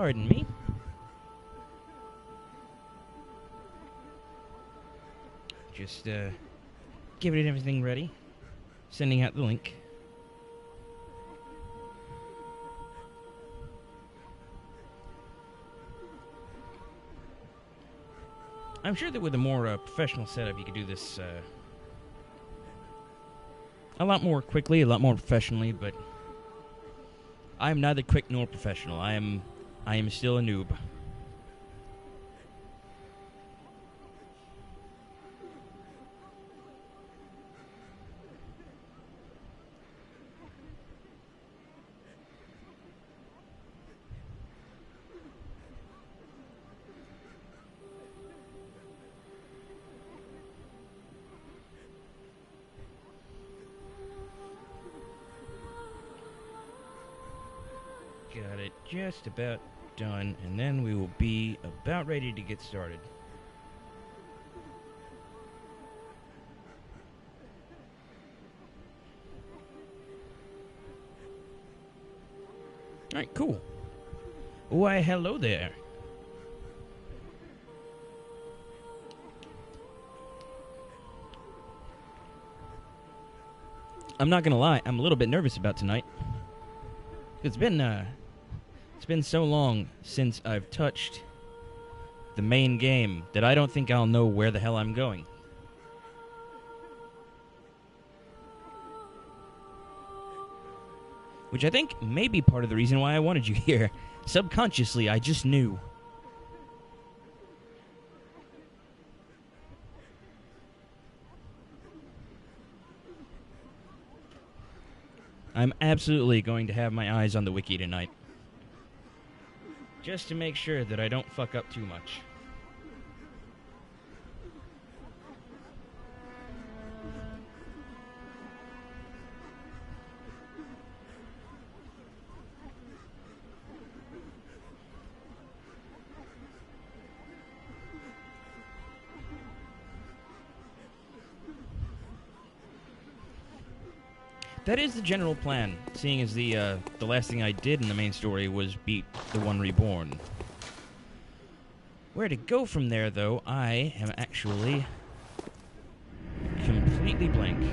Pardon me. Just, giving everything ready. Sending out the link. I'm sure that with a more professional setup, you could do this a lot more quickly, a lot more professionally, but I am neither quick nor professional. I am still a noob. Got it just about done, and then we will be about ready to get started. Alright, cool. Why, hello there. I'm not gonna lie, I'm a little bit nervous about tonight. It's been so long since I've touched the main game that I don't think I'll know where the hell I'm going. Which I think may be part of the reason why I wanted you here. Subconsciously, I just knew. I'm absolutely going to have my eyes on the wiki tonight. Just to make sure that I don't fuck up too much. That is the general plan, seeing as the last thing I did in the main story was beat the One Reborn. Where to go from there, though, I am actually completely blank.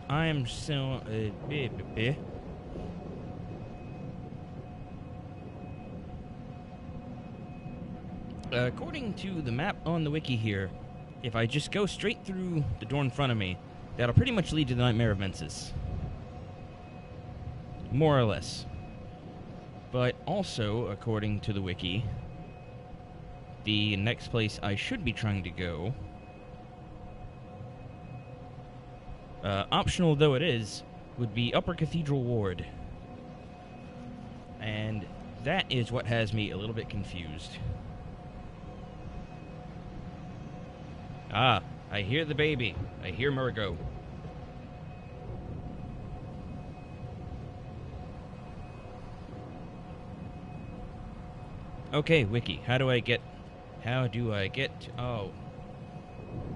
I am so... according to the map on the wiki here, if I just go straight through the door in front of me, that'll pretty much lead to the Nightmare of Mensis. More or less. But also, according to the wiki, the next place I should be trying to go... optional though it is, would be Upper Cathedral Ward. And that is what has me a little bit confused. Ah, I hear the baby. I hear Murgo. Okay, wiki, how do I get... Oh.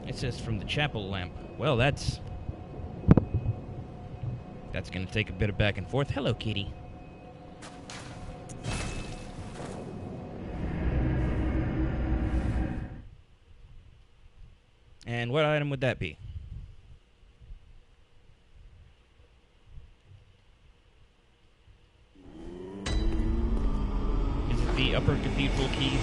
It says from the chapel lamp. Well, that's going to take a bit of back and forth. Hello, kitty. And what item would that be? Is it the Upper Cathedral key?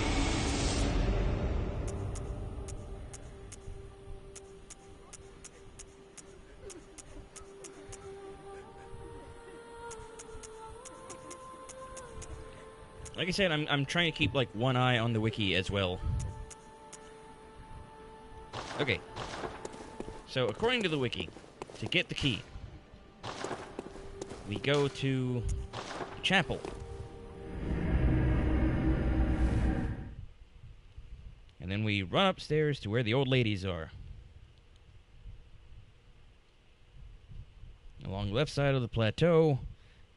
Like I said, I'm trying to keep, like, one eye on the wiki as well. Okay. So, according to the wiki, to get the key, we go to the chapel. And then we run upstairs to where the old ladies are. Along the left side of the plateau,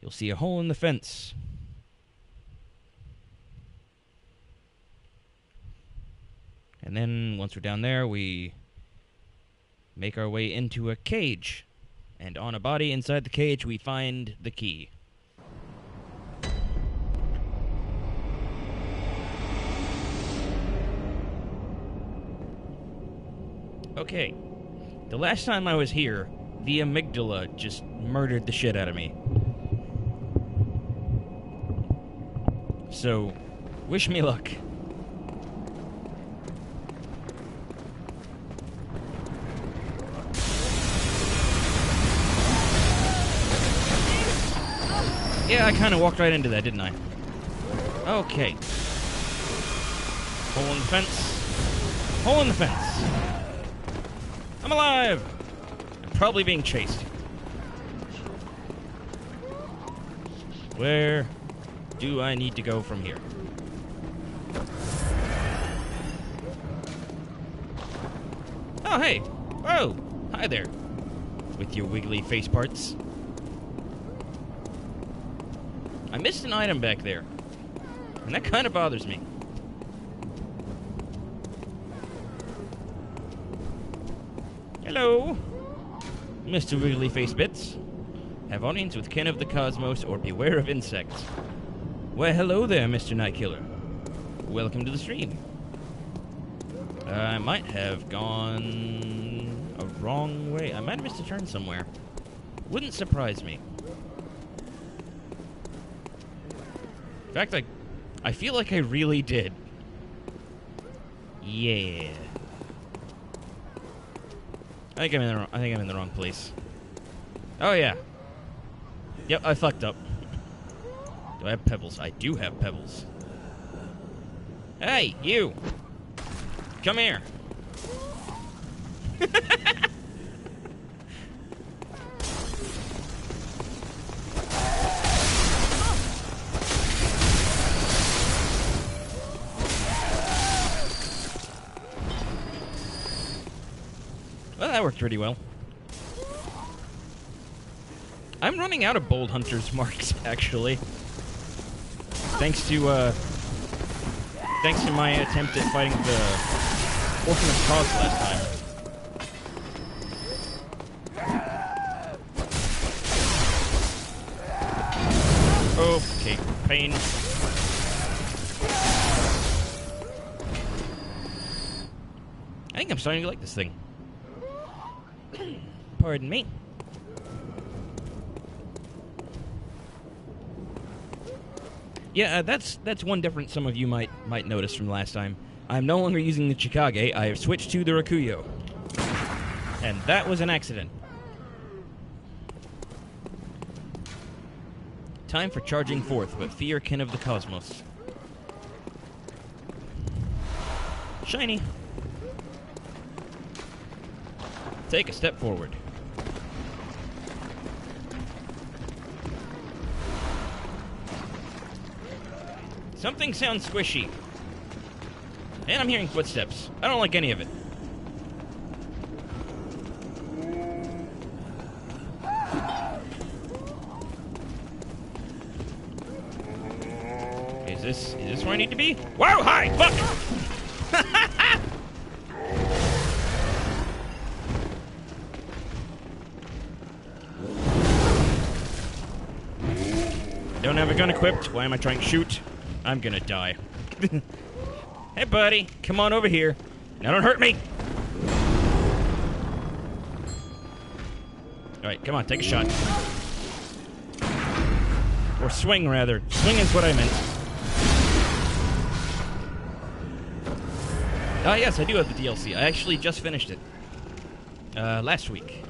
you'll see a hole in the fence. And then, once we're down there, we make our way into a cage. And on a body inside the cage, we find the key. Okay. The last time I was here, the amygdala just murdered the shit out of me. So, wish me luck. Yeah, I kind of walked right into that, didn't I? Okay. Hole in the fence. Hole in the fence. I'm alive! I'm probably being chased. Where do I need to go from here? Oh, hey! Oh! Hi there. With your wiggly face parts. I missed an item back there. And that kind of bothers me. Hello, Mr. Wiggly Face Bits. Have audience with kin of the cosmos or beware of insects. Well, hello there, Mr. Night Killer. Welcome to the stream. I might have gone a wrong way. I might have missed a turn somewhere. Wouldn't surprise me. In fact, I feel like I really did. Yeah. I think I'm in the wrong place. Oh yeah. Yep, I fucked up. Do I have pebbles? I do have pebbles. Hey, you! Come here. Well, that worked pretty well. I'm running out of Bold Hunter's marks, actually. Thanks to my attempt at fighting the Orphan's Cause last time. Okay, pain. I think I'm starting to like this thing. Pardon me. Yeah, that's one difference some of you might notice from last time. I'm no longer using the Chikage. I have switched to the Rakuyo. And that was an accident. Time for charging forth, but fear kin of the cosmos. Shiny. Take a step forward. Something sounds squishy. And I'm hearing footsteps. I don't like any of it. Is this where I need to be? Whoa, hi! Fuck! Don't have a gun equipped. Why am I trying to shoot? I'm gonna die. Hey, buddy. Come on over here. Now don't hurt me! Alright, come on. Take a shot. Or swing, rather. Swing is what I meant. Ah, yes, I do have the DLC. I actually just finished it. Last week.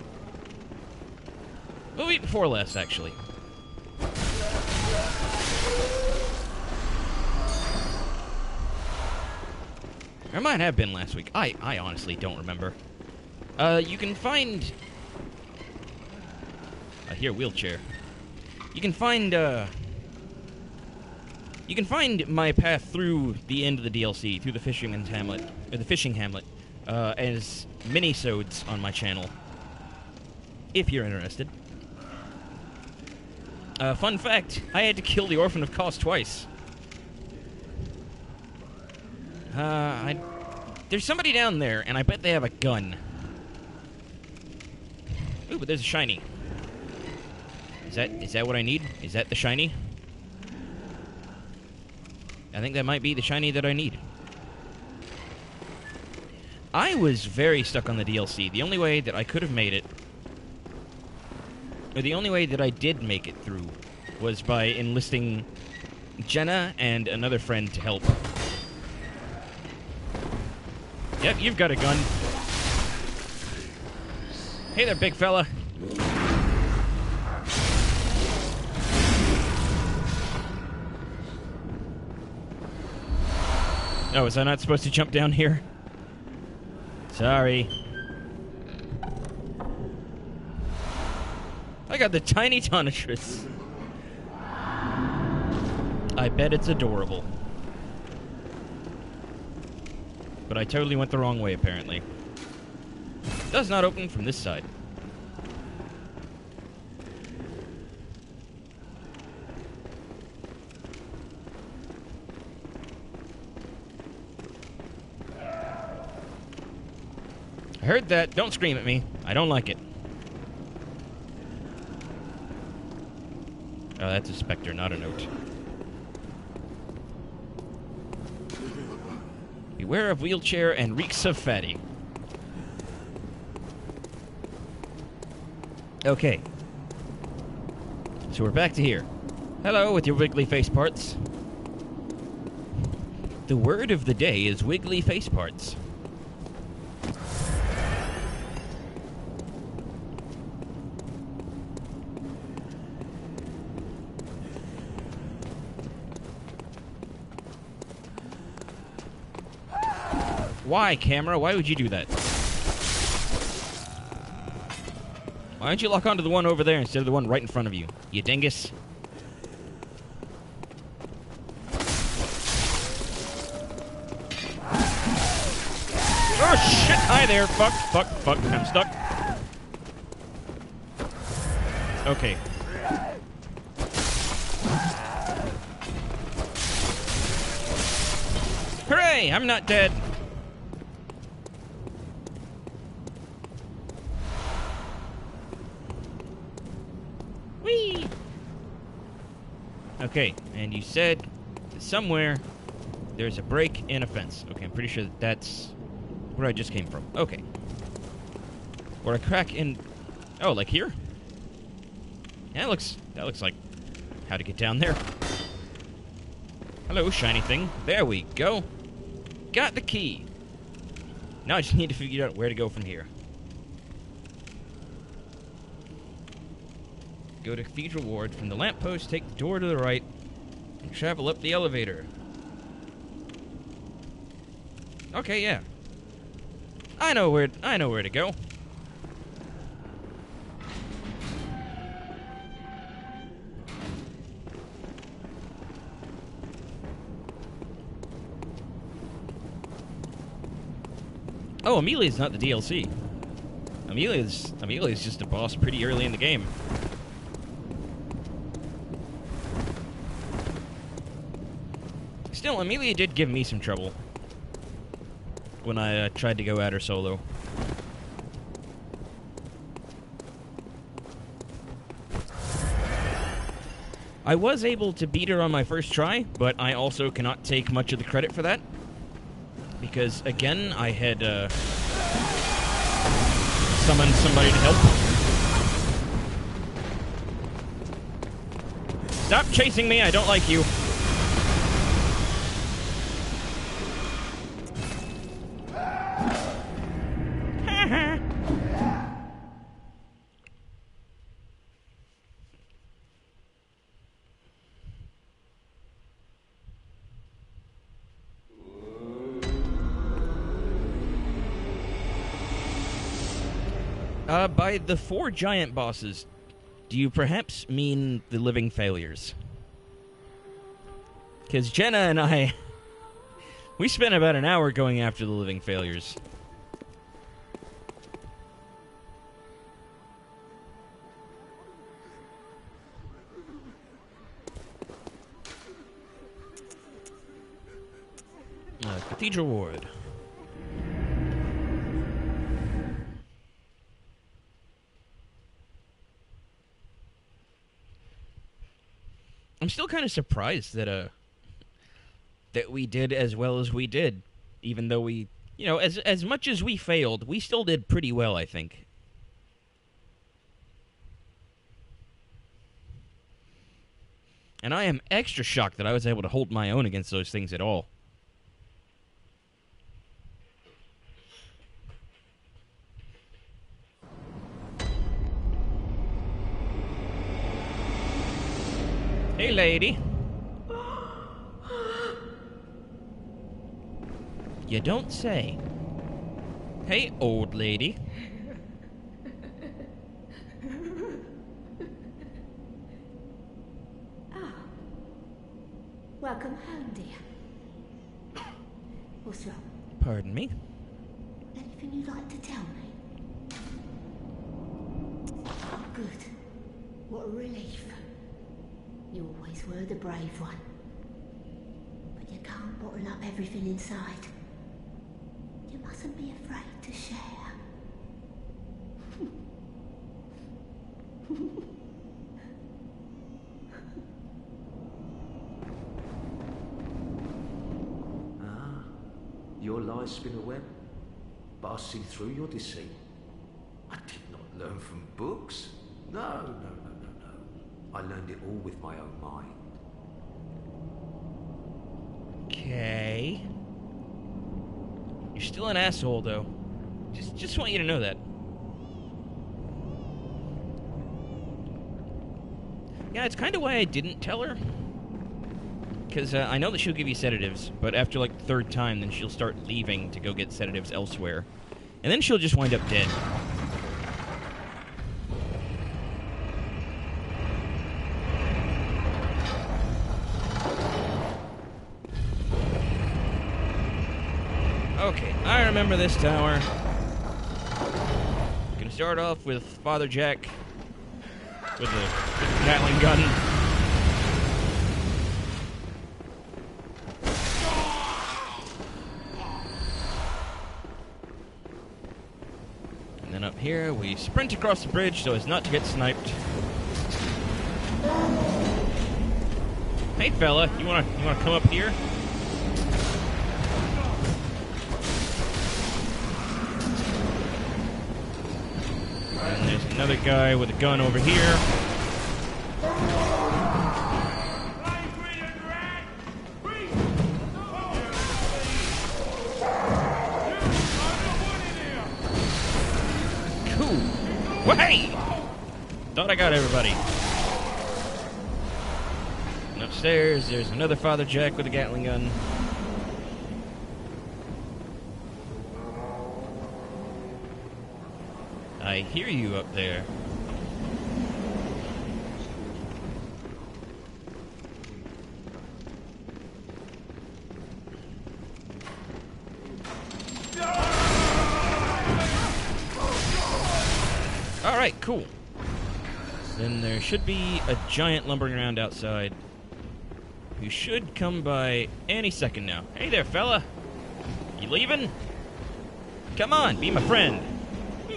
The week before last, actually. Or might have been last week. I honestly don't remember. You can find... I hear wheelchair. You can find You can find my path through the end of the DLC, through the Fisherman's Hamlet, or the Fishing Hamlet, as mini-sodes on my channel, if you're interested. Fun fact, I had to kill the Orphan of Kos twice. There's somebody down there, and I bet they have a gun. Ooh, but there's a shiny. Is that what I need? Is that the shiny? I think that might be the shiny that I need. I was very stuck on the DLC. The only way that I could have made it, or the only way that I did make it through, was by enlisting Jenna and another friend to help. Yep, you've got a gun. Hey there, big fella. Oh, was I not supposed to jump down here? Sorry. I got the tiny Tonitrus. I bet it's adorable. But I totally went the wrong way, apparently. Does not open from this side. I heard that. Don't scream at me. I don't like it. Oh, that's a specter, not a note. Beware of wheelchair and reeks of fatty. Okay. So we're back to here. Hello, with your wiggly face parts. The word of the day is wiggly face parts. Why, camera? Why would you do that? Why don't you lock onto the one over there instead of the one right in front of you, you dingus? Oh, shit! Hi there! Fuck. I'm stuck. Okay. Hooray! I'm not dead! Whee! Okay, and you said that somewhere there's a break in a fence. Okay, I'm pretty sure that that's where I just came from. Okay. Or a crack in... Oh, like here? Yeah, that looks like how to get down there. Hello, shiny thing. There we go. Got the key. Now I just need to figure out where to go from here. Go to Cathedral Ward. From the lamppost, take the door to the right, and travel up the elevator. Okay, yeah. I know where to go. Oh, Emilie's not the DLC. Emilie's just a boss pretty early in the game. Still, Emilie did give me some trouble when I tried to go at her solo. I was able to beat her on my first try, but I also cannot take much of the credit for that. Because, again, I had summoned somebody to help. Stop chasing me, I don't like you. By the 4 giant bosses, do you perhaps mean the living failures? Because Jenna and I, we spent about an hour going after the living failures. Cathedral Ward. I'm still kind of surprised that we did as well as we did, even though we, you know, as much as we failed, we still did pretty well, I think. And I am extra shocked that I was able to hold my own against those things at all. Hey, lady. You don't say. Hey, old lady. Ah. Welcome home, dear. What's wrong? Pardon me? Anything you'd like to tell me? Oh, good. What a relief. You always were the brave one. But you can't bottle up everything inside. You mustn't be afraid to share. Your lies spin a web, but I see through your deceit. I did not learn from books. No. I learned it all with my own mind. Okay. You're still an asshole, though. Just want you to know that. Yeah, it's kind of why I didn't tell her. Because I know that she'll give you sedatives, but after, like, the third time, then she'll start leaving to go get sedatives elsewhere. And then she'll just wind up dead. Okay, I remember this tower. Gonna start off with Father Jack with the Gatling gun. And then up here, we sprint across the bridge so as not to get sniped. Hey, fella, you wanna come up here? And there's another guy with a gun over here. Cool. Well, hey! Thought I got everybody. And upstairs, there's another Father Jack with a Gatling gun. I hear you up there. Alright, cool. Then there should be a giant lumbering around outside who should come by any second now. Hey there, fella. You leaving? Come on, be my friend.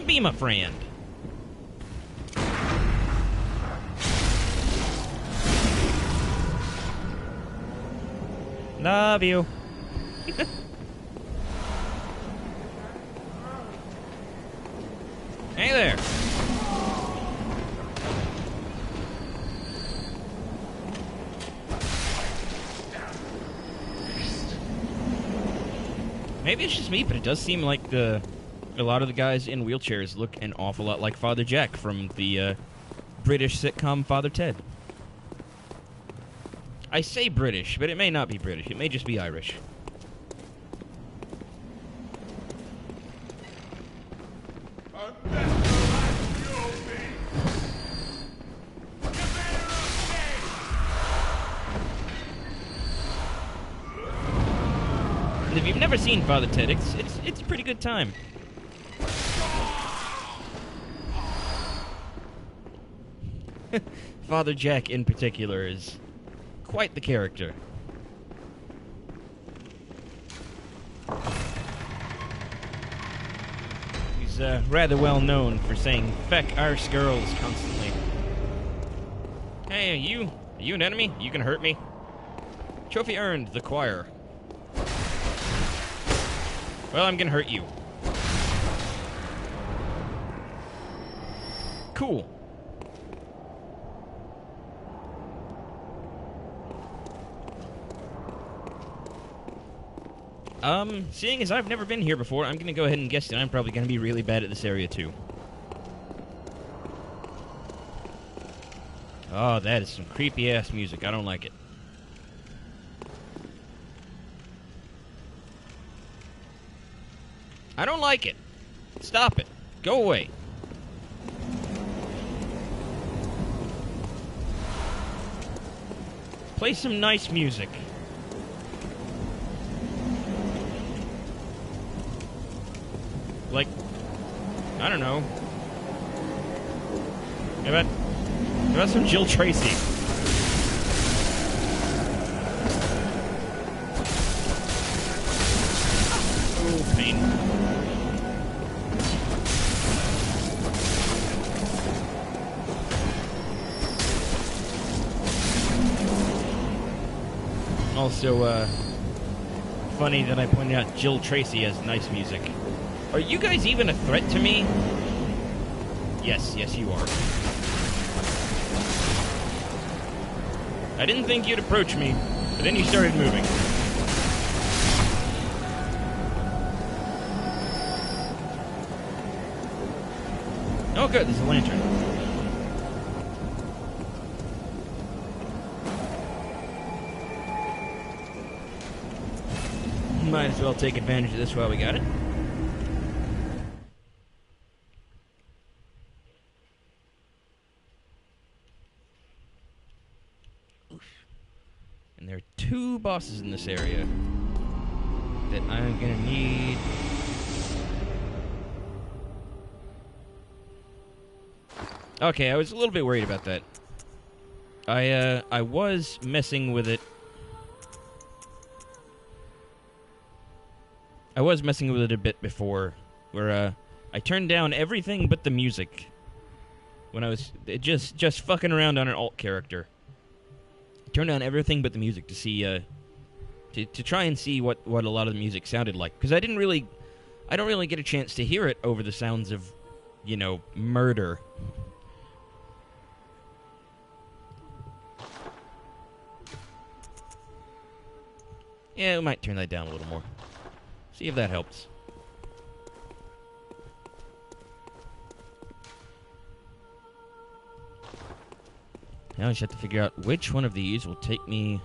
Be my friend. Love you. Hey there. Maybe it's just me, but it does seem like a lot of the guys in wheelchairs look an awful lot like Father Jack from the British sitcom Father Ted. I say British, but it may not be British. It may just be Irish. And if you've never seen Father Ted, it's a pretty good time. Father Jack, in particular, is quite the character. He's rather well known for saying "feck our girls" constantly. Hey, are you an enemy? You can hurt me? Trophy earned, the choir. Well, I'm gonna hurt you. Cool. Seeing as I've never been here before, I'm gonna go ahead and guess that I'm probably gonna be really bad at this area, too. Oh, that is some creepy-ass music. I don't like it. I don't like it. Stop it. Go away. Play some nice music. Like, I don't know. How about some Jill Tracy? Oh, pain. Also, funny that I pointed out Jill Tracy has nice music. Are you guys even a threat to me? Yes, you are. I didn't think you'd approach me, but then you started moving. Oh good, there's a lantern. Might as well take advantage of this while we got it. And there are 2 bosses in this area that I'm gonna need. Okay, I was a little bit worried about that. I was messing with it. I was messing with it a bit before, where I turned down everything but the music when I was just fucking around on an alt character. Turned down everything but the music to see to try and see what a lot of the music sounded like, because I don't really get a chance to hear it over the sounds of, you know, murder. Yeah, we might turn that down a little more. See if that helps. Now I just have to figure out which one of these will take me...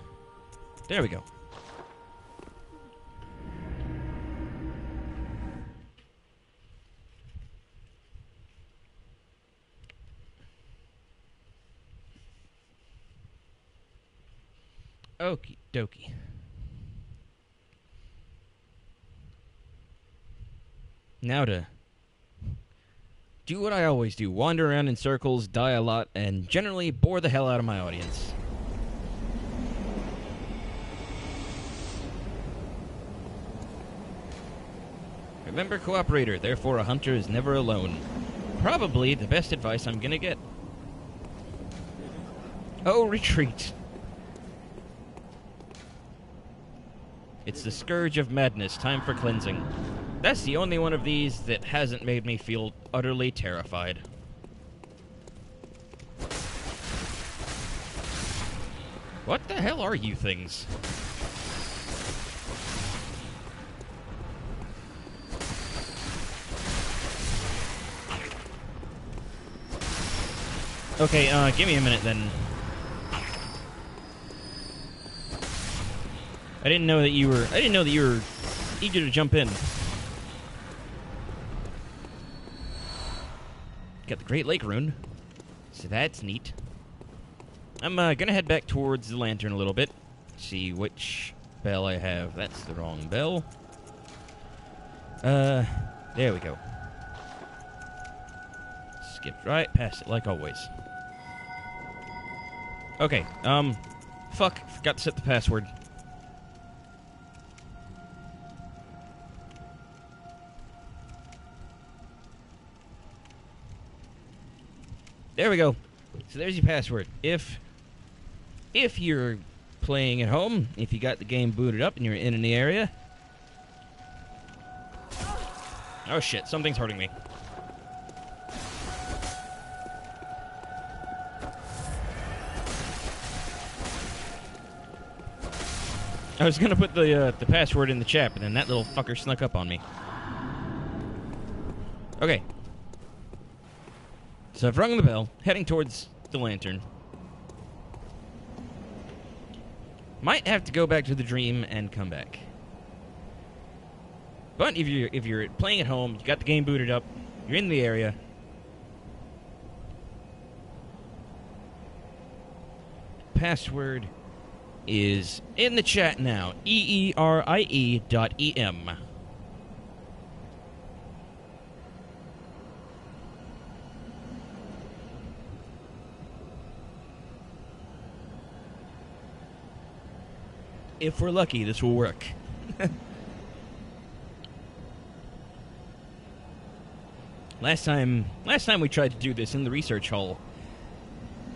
There we go. Okie dokie. Now to do what I always do. Wander around in circles, die a lot, and generally bore the hell out of my audience. Remember, cooperator, therefore a hunter is never alone. Probably the best advice I'm gonna get. Oh, retreat. It's the scourge of madness, time for cleansing. That's the only one of these that hasn't made me feel utterly terrified. What the hell are you things? Okay, give me a minute then. I didn't know that you were eager to jump in. Got the Great Lake rune, so that's neat. I'm gonna head back towards the lantern a little bit. See which bell I have. That's the wrong bell. There we go. Skipped right past it, like always. Okay, fuck, forgot to set the password. There we go. So there's your password. If you're playing at home, if you got the game booted up and you're in the area... Oh shit, something's hurting me. I was gonna put the password in the chat, but then that little fucker snuck up on me. Okay. So I've rung the bell, heading towards the lantern. Might have to go back to the dream and come back. But if you're playing at home, you got the game booted up, you're in the area. Password is in the chat now. EERIE.EM. If we're lucky, this will work. Last time we tried to do this in the research hall,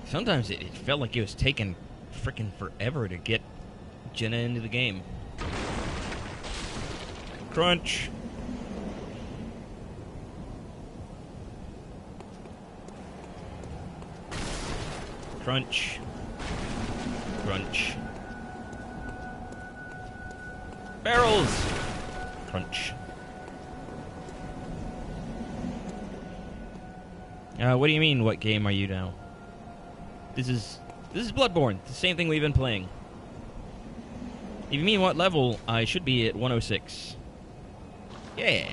sometimes it felt like it was taking frickin' forever to get Jenna into the game. Crunch. Crunch. Crunch. Barrels! Crunch. What do you mean, what game are you now? This is Bloodborne, the same thing we've been playing. If you mean what level, I should be at 106. Yeah.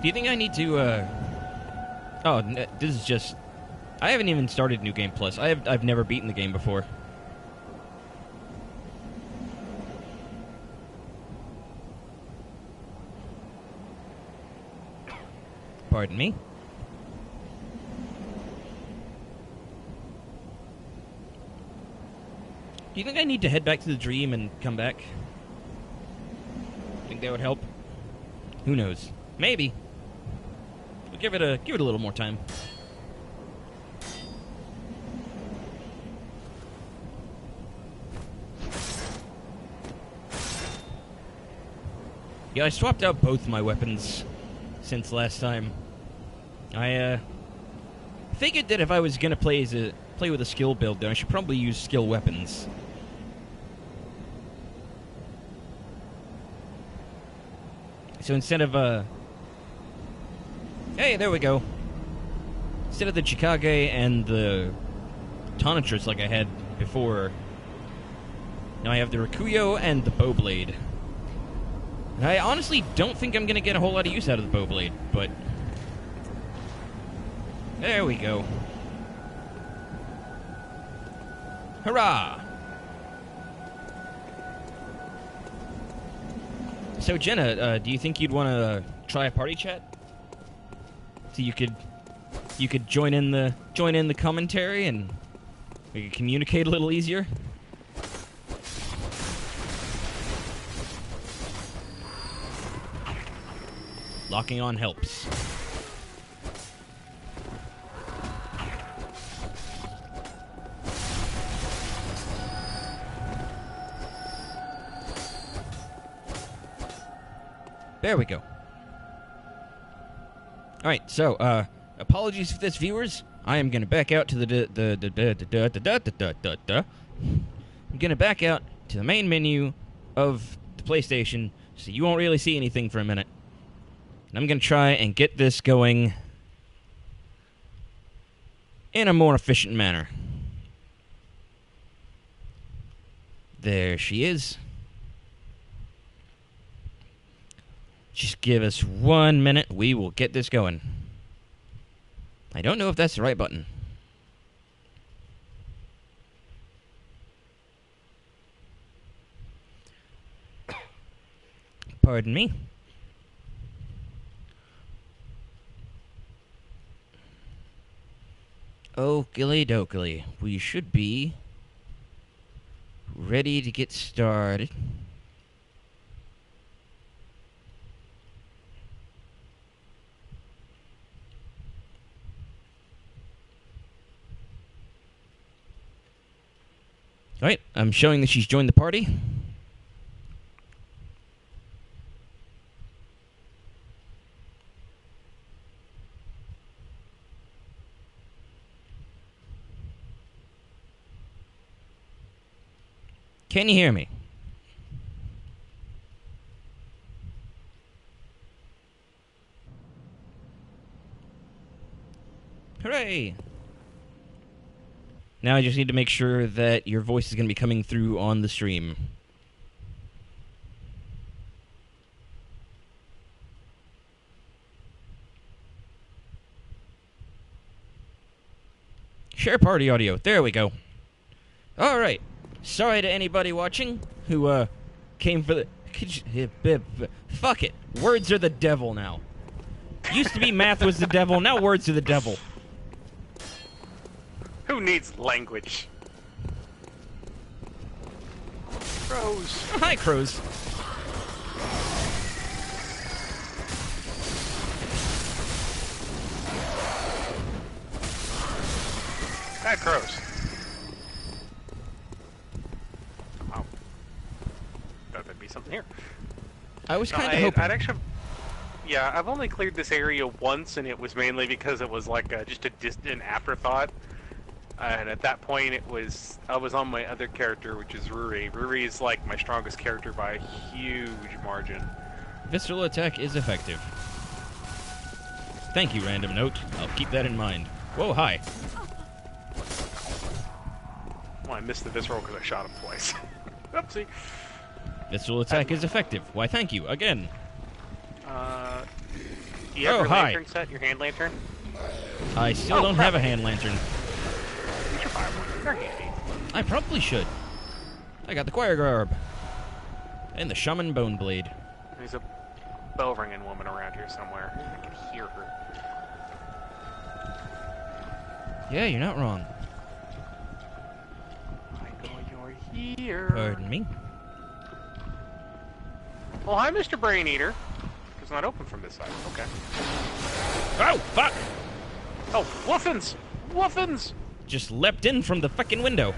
Do you think I need to, Oh, this is just... I haven't even started New Game Plus. I've never beaten the game before. Pardon me. Do you think I need to head back to the dream and come back? Think that would help? Who knows? Maybe. We'll give it a little more time. Yeah, I swapped out both my weapons since last time. I figured that if I was gonna play with a skill build, then I should probably use skill weapons. So instead of hey, there we go. Instead of the Chikage and the Tonitrus like I had before, now I have the Rikuyo and the Bowblade. And I honestly don't think I'm gonna get a whole lot of use out of the Bowblade, but there we go. Hurrah! So Jenna, do you think you'd want to try a party chat? So you could join in the commentary and we could communicate a little easier? Locking on helps. There we go. Alright, so, apologies for this, viewers. I am gonna back out to I'm gonna back out to the main menu of the PlayStation, so you won't really see anything for a minute. And I'm gonna try and get this going in a more efficient manner. There she is. Just give us 1 minute. We will get this going. I don't know if that's the right button. Pardon me. Oakley dokley. We should be ready to get started. Alright, I'm showing that she's joined the party. Can you hear me? Hooray! Now I just need to make sure that your voice is going to be coming through on the stream. Share party audio. There we go. Alright. Sorry to anybody watching who came for the... Fuck it. Words are the devil now. Used to be math was the devil, now words are the devil. Who needs language? Crows. Oh, hi, crows. Bad crows. Wow. Thought there'd be something here. I was kind of I'd hoping. actually... Yeah, I've only cleared this area once, and it was mainly because it was like just a distant afterthought. And at that point, I was on my other character, which is Ruri. Ruri is like my strongest character by a huge margin. Visceral attack is effective. Thank you, random note. I'll keep that in mind. Whoa, hi. Well, I missed the visceral because I shot him twice. Oopsie. Visceral attack is effective. Why, thank you, again. Do you have Oh, your hi. lantern set, your hand lantern? I still don't have a hand lantern. You should buy one. They're handy. I probably should. I got the choir garb. And the shaman bone blade. There's a bell ringing woman around here somewhere. I can hear her. Yeah, you're not wrong. I know you're here. Pardon me. Oh, hi, Mr. Brain Eater. It's not open from this side. Okay. Oh, fuck! Oh, Woofins! Woofins! Just leapt in from the fucking window.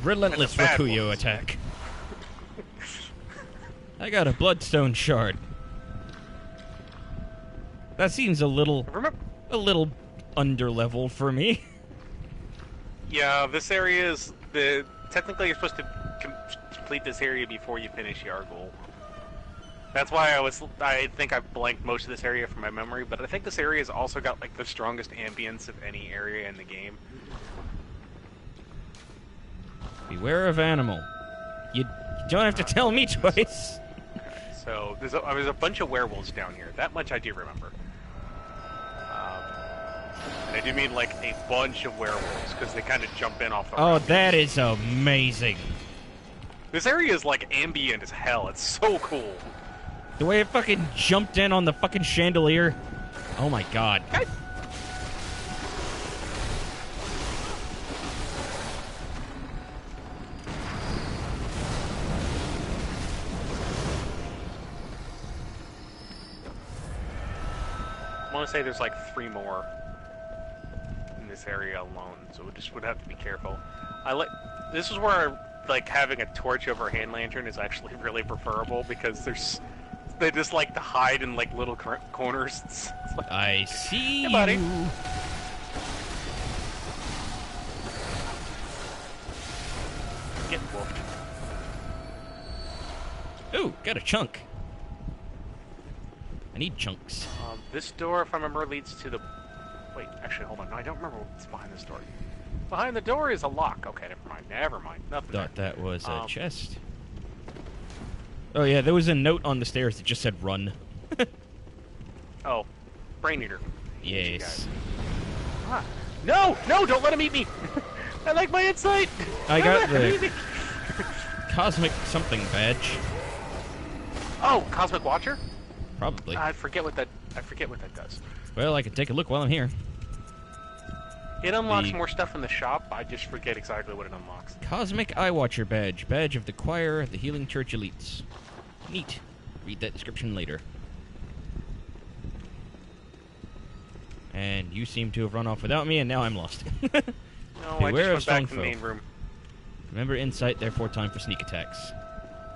Relentless That's a bad Rakuyo one. attack. I got a bloodstone shard. That seems a little Remember? underleveled for me. Yeah, this area is technically you're supposed to complete this area before you finish Yargul. That's why I think I blanked most of this area from my memory, but I think this area has also got like the strongest ambience of any area in the game. Beware of animal. You don't have to tell me twice. Okay, so there's a bunch of werewolves down here. That much I do remember. And I do mean like a bunch of werewolves, because they kind of jump in off the Oh, road. that is amazing. This area is like ambient as hell. It's so cool. The way it fucking jumped in on the fucking chandelier. Oh my god. Okay. I want to say there's like 3 more in this area alone, so we just would have to be careful. This is where like having a torch over a hand lantern is actually really preferable, because they just like to hide in like little corners. It's like, I see hey, buddy. you. Get wolfed. Ooh, got a chunk. I need chunks. This door, if I remember, leads to the... Wait, actually, hold on. No, I don't remember what's behind this door. Behind the door is a lock. Okay, never mind. Never mind. Nothing Thought there. that was a chest. Oh, yeah, there was a note on the stairs that just said run. Oh, Brain Eater. Yes. Ah. No! No, don't let him eat me! I like my insight! I got the Cosmic something badge. Oh, Cosmic Watcher? Probably. I forget what that does. Well, I can take a look while I'm here. It unlocks more stuff in the shop. I just forget exactly what it unlocks. Cosmic Eye Watcher badge. Badge of the Choir of the Healing Church Elites. Neat. Read that description later. And you seem to have run off without me, and now I'm lost. No, I just went back to the main room. Remember insight, therefore time for sneak attacks.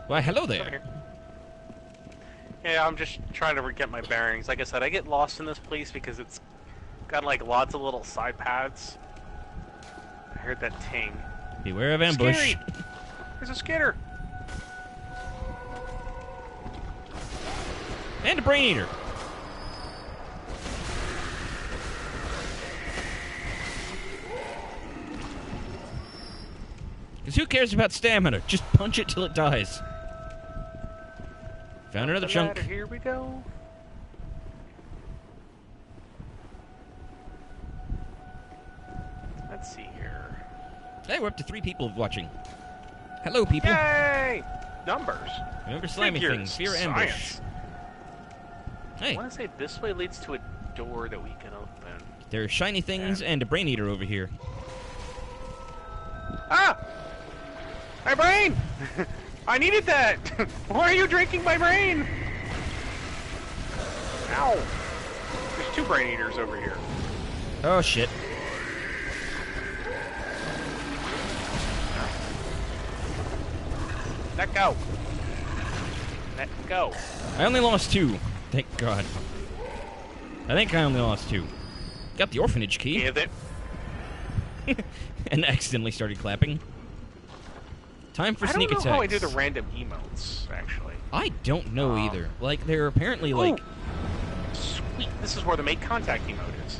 Why, hello there. Yeah, I'm just trying to get my bearings. Like I said, I get lost in this place because it's got like lots of little side paths. I heard that ting. Beware of ambush. Scary. There's a skitter. And a Brain Eater. Because who cares about stamina? Just punch it till it dies. Found another chunk. Here we go. Let's see here. Hey, we're up to 3 people watching. Hello, people. Yay! Numbers. Remember slimy things. Fear ambush. Hey. I want to say this way leads to a door that we can open. There are shiny things and a Brain Eater over here. Ah! My brain! I needed that! Why are you drinking my brain? Ow! There's 2 Brain Eaters over here. Oh, shit. Let go. Let go. I only lost 2. Thank God. I think I only lost 2. Got the orphanage key. Yeah, that... And accidentally started clapping. Time for sneak attacks. I don't know how I do the random emotes, actually. I don't know either. Like, they're apparently, like... Sweet. This is where the make contact emote is.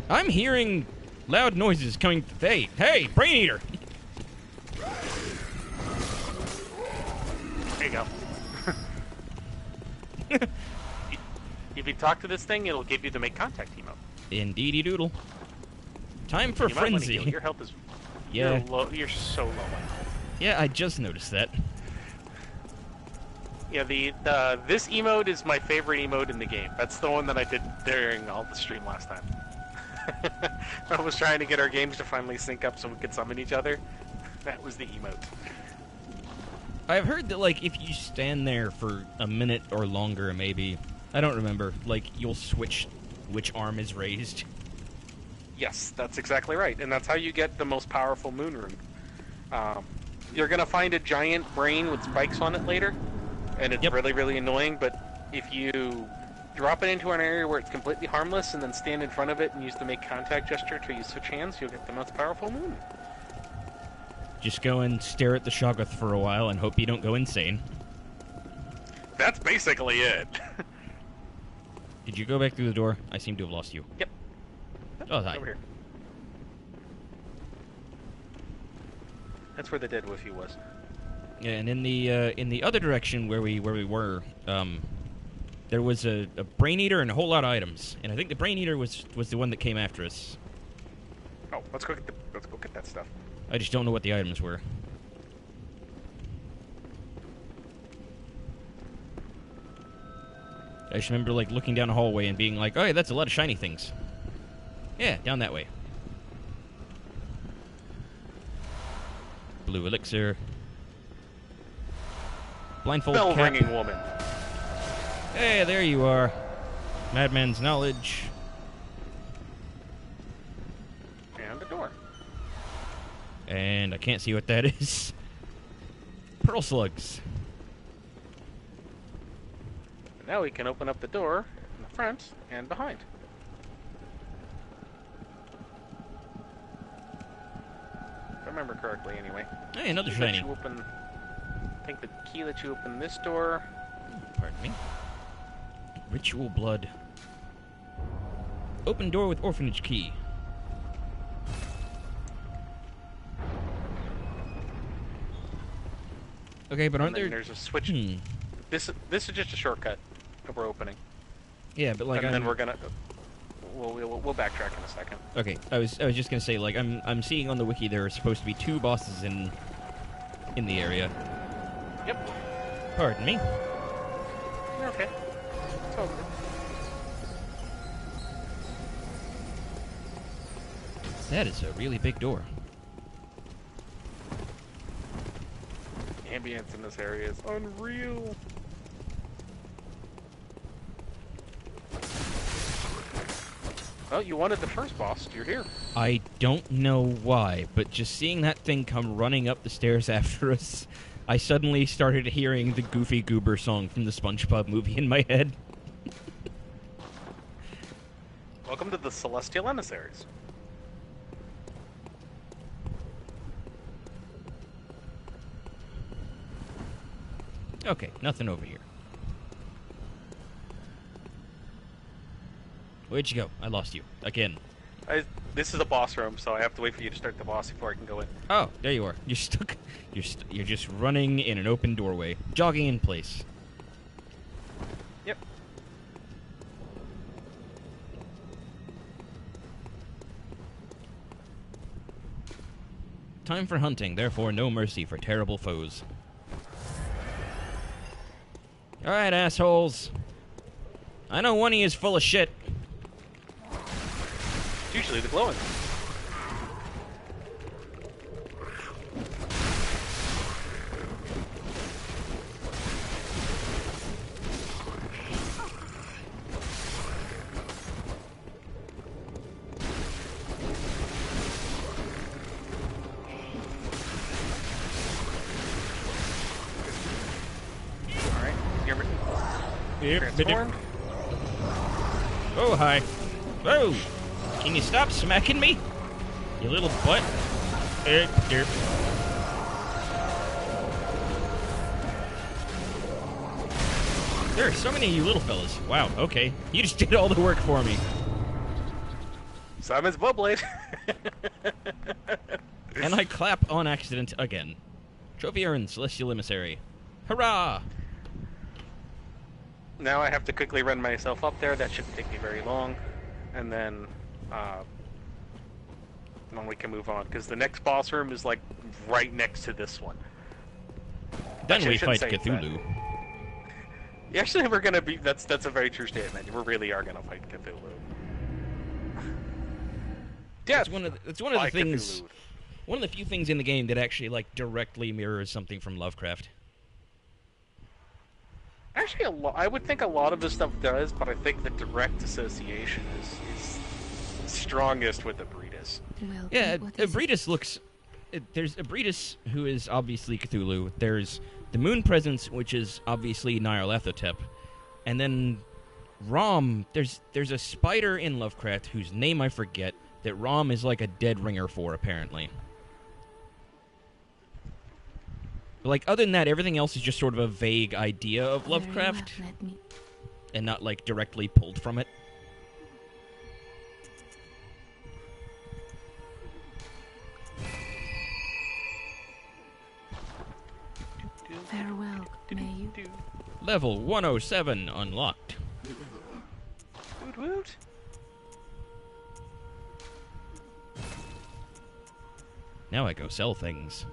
I'm hearing loud noises coming... Hey, Brain Eater! There you go. If you talk to this thing, it'll give you the make contact emote. Indeedy doodle. Time for frenzy. Your health is... Yeah. You're so low on health. Yeah, I just noticed that. Yeah, this emote is my favorite emote in the game. That's the one that I did during all the stream last time. I was trying to get our games to finally sync up so we could summon each other. That was the emote. I've heard that, like, if you stand there for a minute or longer, maybe, I don't remember, like, you'll switch which arm is raised. Yes, that's exactly right. And that's how you get the most powerful moon rune. You're going to find a giant brain with spikes on it later, and it's really, really annoying, but if you drop it into an area where it's completely harmless and then stand in front of it and use the make contact gesture till you switch hands, you'll get the most powerful moon. Just go and stare at the Shoggoth for a while and hope you don't go insane. That's basically it. Did you go back through the door? I seem to have lost you. Yep. Oh, hi. Over here. That's where the dead Woofy was. Yeah, and in the other direction where we were, there was a Brain Eater and a whole lot of items, and I think the Brain Eater was the one that came after us. Oh, let's go get that stuff. I just don't know what the items were. I just remember, like, looking down a hallway and being like, oh, yeah, that's a lot of shiny things. Yeah, down that way. Blue elixir. Blindfold cap. Bell-ringing woman. Hey, there you are. Madman's knowledge. And a door. And I can't see what that is. Pearl slugs. Now we can open up the door in the front and behind. If I remember correctly, anyway. Hey, another shiny. I think the key that you open this door. Pardon me. Ritual blood. Open door with orphanage key. Okay, but aren't and then there... there's a switch. Hmm. This is just a shortcut that we're opening. Yeah, but like and then we're gonna... We'll backtrack in a second. Okay, I was just gonna say, like, I'm seeing on the wiki there are supposed to be 2 bosses in the area. Yep. Pardon me. You're okay. It's all good. That is a really big door. The ambience in this area is unreal. Well, you wanted the first boss. You're here. I don't know why, but just seeing that thing come running up the stairs after us, I suddenly started hearing the Goofy Goober song from the SpongeBob movie in my head. Welcome to the Celestial Emissaries. Okay, nothing over here. Where'd you go? I lost you. Again. This is a boss room, so I have to wait for you to start the boss before I can go in. Oh, there you are. You're stuck. You're just running in an open doorway, jogging in place. Yep. Time for hunting, therefore no mercy for terrible foes. Alright, assholes. I know one of you is full of shit. It's usually the glowing. Alright, you're transformed. Oh, hi. Whoa! Can you stop smacking me? You little butt. Derp. There are so many of you little fellas. Wow, okay. You just did all the work for me. Simon's Bloodblade. And I clap on accident again. Trophy earned, Celestial Emissary. Hurrah! Now I have to quickly run myself up there. That shouldn't take me very long. And then we can move on. Because the next boss room is, like, right next to this one. Then Actually, we fight I shouldn't say Cthulhu. that. Actually, we're going to be... That's a very true statement. We really are going to fight Cthulhu. Yeah, It's one of the things... Cthulhu. One of the few things in the game that actually, like, directly mirrors something from Lovecraft. Actually, I would think a lot of this stuff does, but I think the direct association is strongest with Abridus. Well, Yeah, what is it? Abridus looks... There's Abridus, who is obviously Cthulhu. There's the Moon Presence, which is obviously Nyarlathotep. And then Rom, there's a spider in Lovecraft whose name I forget, that Rom is like a dead ringer for, apparently. But, like, other than that, everything else is just sort of a vague idea of Very Lovecraft, well, let me... and not, like, directly pulled from it. Farewell, may you? Level 107 unlocked. Woot woot. Now I go sell things.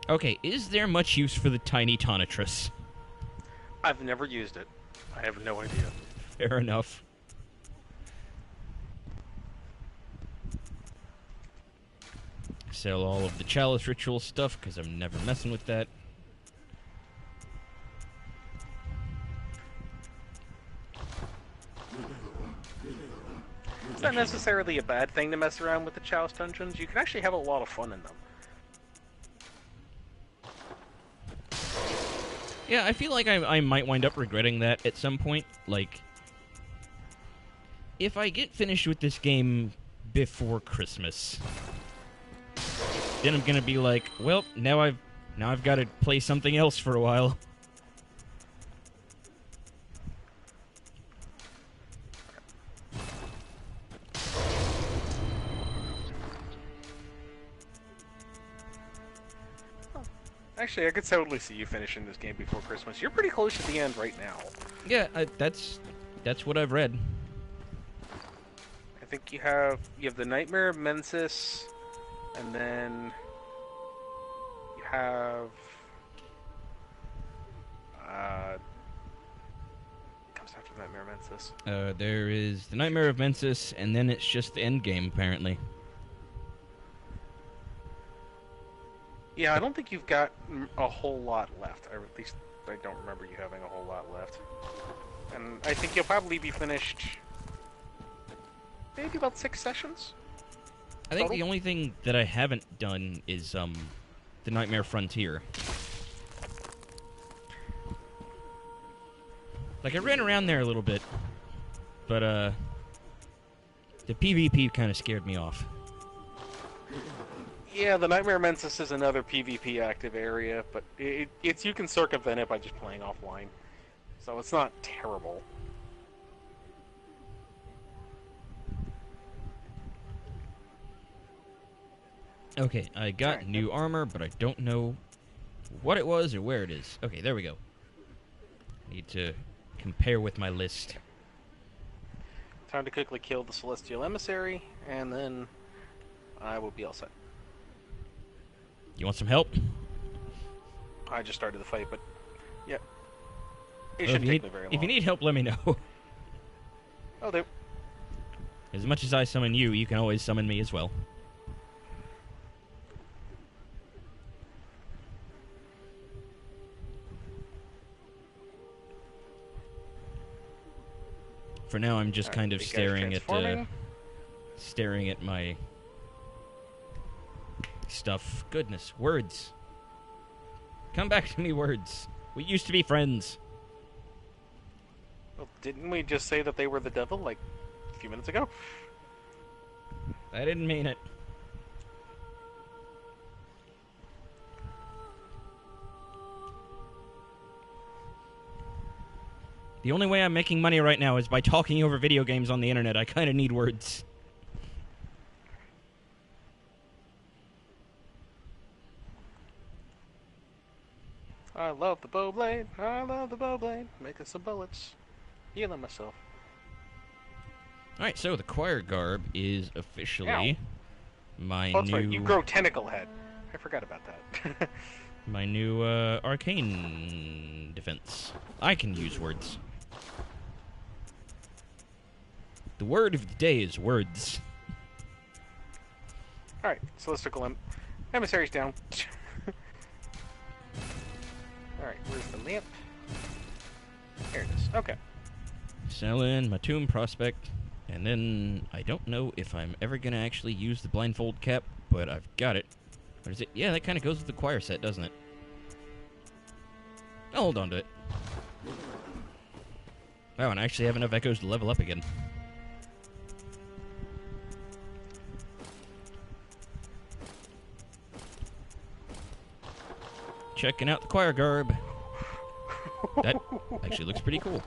Okay, is there much use for the tiny Tonitrus? I've never used it. I have no idea. Fair enough. Sell all of the Chalice Ritual stuff, because I'm never messing with that. It's not necessarily a bad thing to mess around with the Chalice Dungeons. You can actually have a lot of fun in them. Yeah, I feel like I might wind up regretting that at some point. Like, if I get finished with this game before Christmas, then I'm gonna be like, well, now I've got to play something else for a while. Actually, I could totally see you finishing this game before Christmas. You're pretty close to the end right now. Yeah, that's what I've read. I think you have the Nightmare of Mensis, and then you have comes after Nightmare of Mensis. There is the Nightmare of Mensis, and then it's just the end game, apparently. Yeah, I don't think you've got a whole lot left. Or at least I don't remember you having a whole lot left. And I think you'll probably be finished maybe about 6 sessions. I think total? the only thing that I haven't done is the Nightmare Frontier. Like, I ran around there a little bit, but the PvP kind of scared me off. Yeah, the Nightmare Mensis is another PvP active area, but it's you can circumvent it by just playing offline. So it's not terrible. Okay, I got new armor, but I don't know what it was or where it is. Okay, there we go. Need to compare with my list. Time to quickly kill the Celestial Emissary, and then I will be all set. You want some help? I just started the fight, but yeah. It Well, shouldn't take me very long. if you need help, let me know. Oh, there. As much as I summon you, you can always summon me as well. For now, I'm just kind of staring at my stuff. Goodness, words. Come back to me, words. We used to be friends. Well, didn't we just say that they were the devil like a few minutes ago? I didn't mean it. The only way I'm making money right now is by talking over video games on the internet. I kind of need words. I love the bow blade. I love the bow blade. Making some bullets. Healing myself. Alright, so the choir garb is officially Ow. my Oh, that's new... right. You grow tentacle head. I forgot about that. my new arcane defense. I can use words. The word of the day is words. Alright, Celestial Emissary's down. Alright, where's the lamp? There it is. Okay. Selling my tomb prospect. And then I don't know if I'm ever going to actually use the blindfold cap, but I've got it. What is it? Yeah, that kind of goes with the choir set, doesn't it? I'll hold on to it. Wow, and I actually have enough echoes to level up again. Checking out the choir garb. That actually looks pretty cool.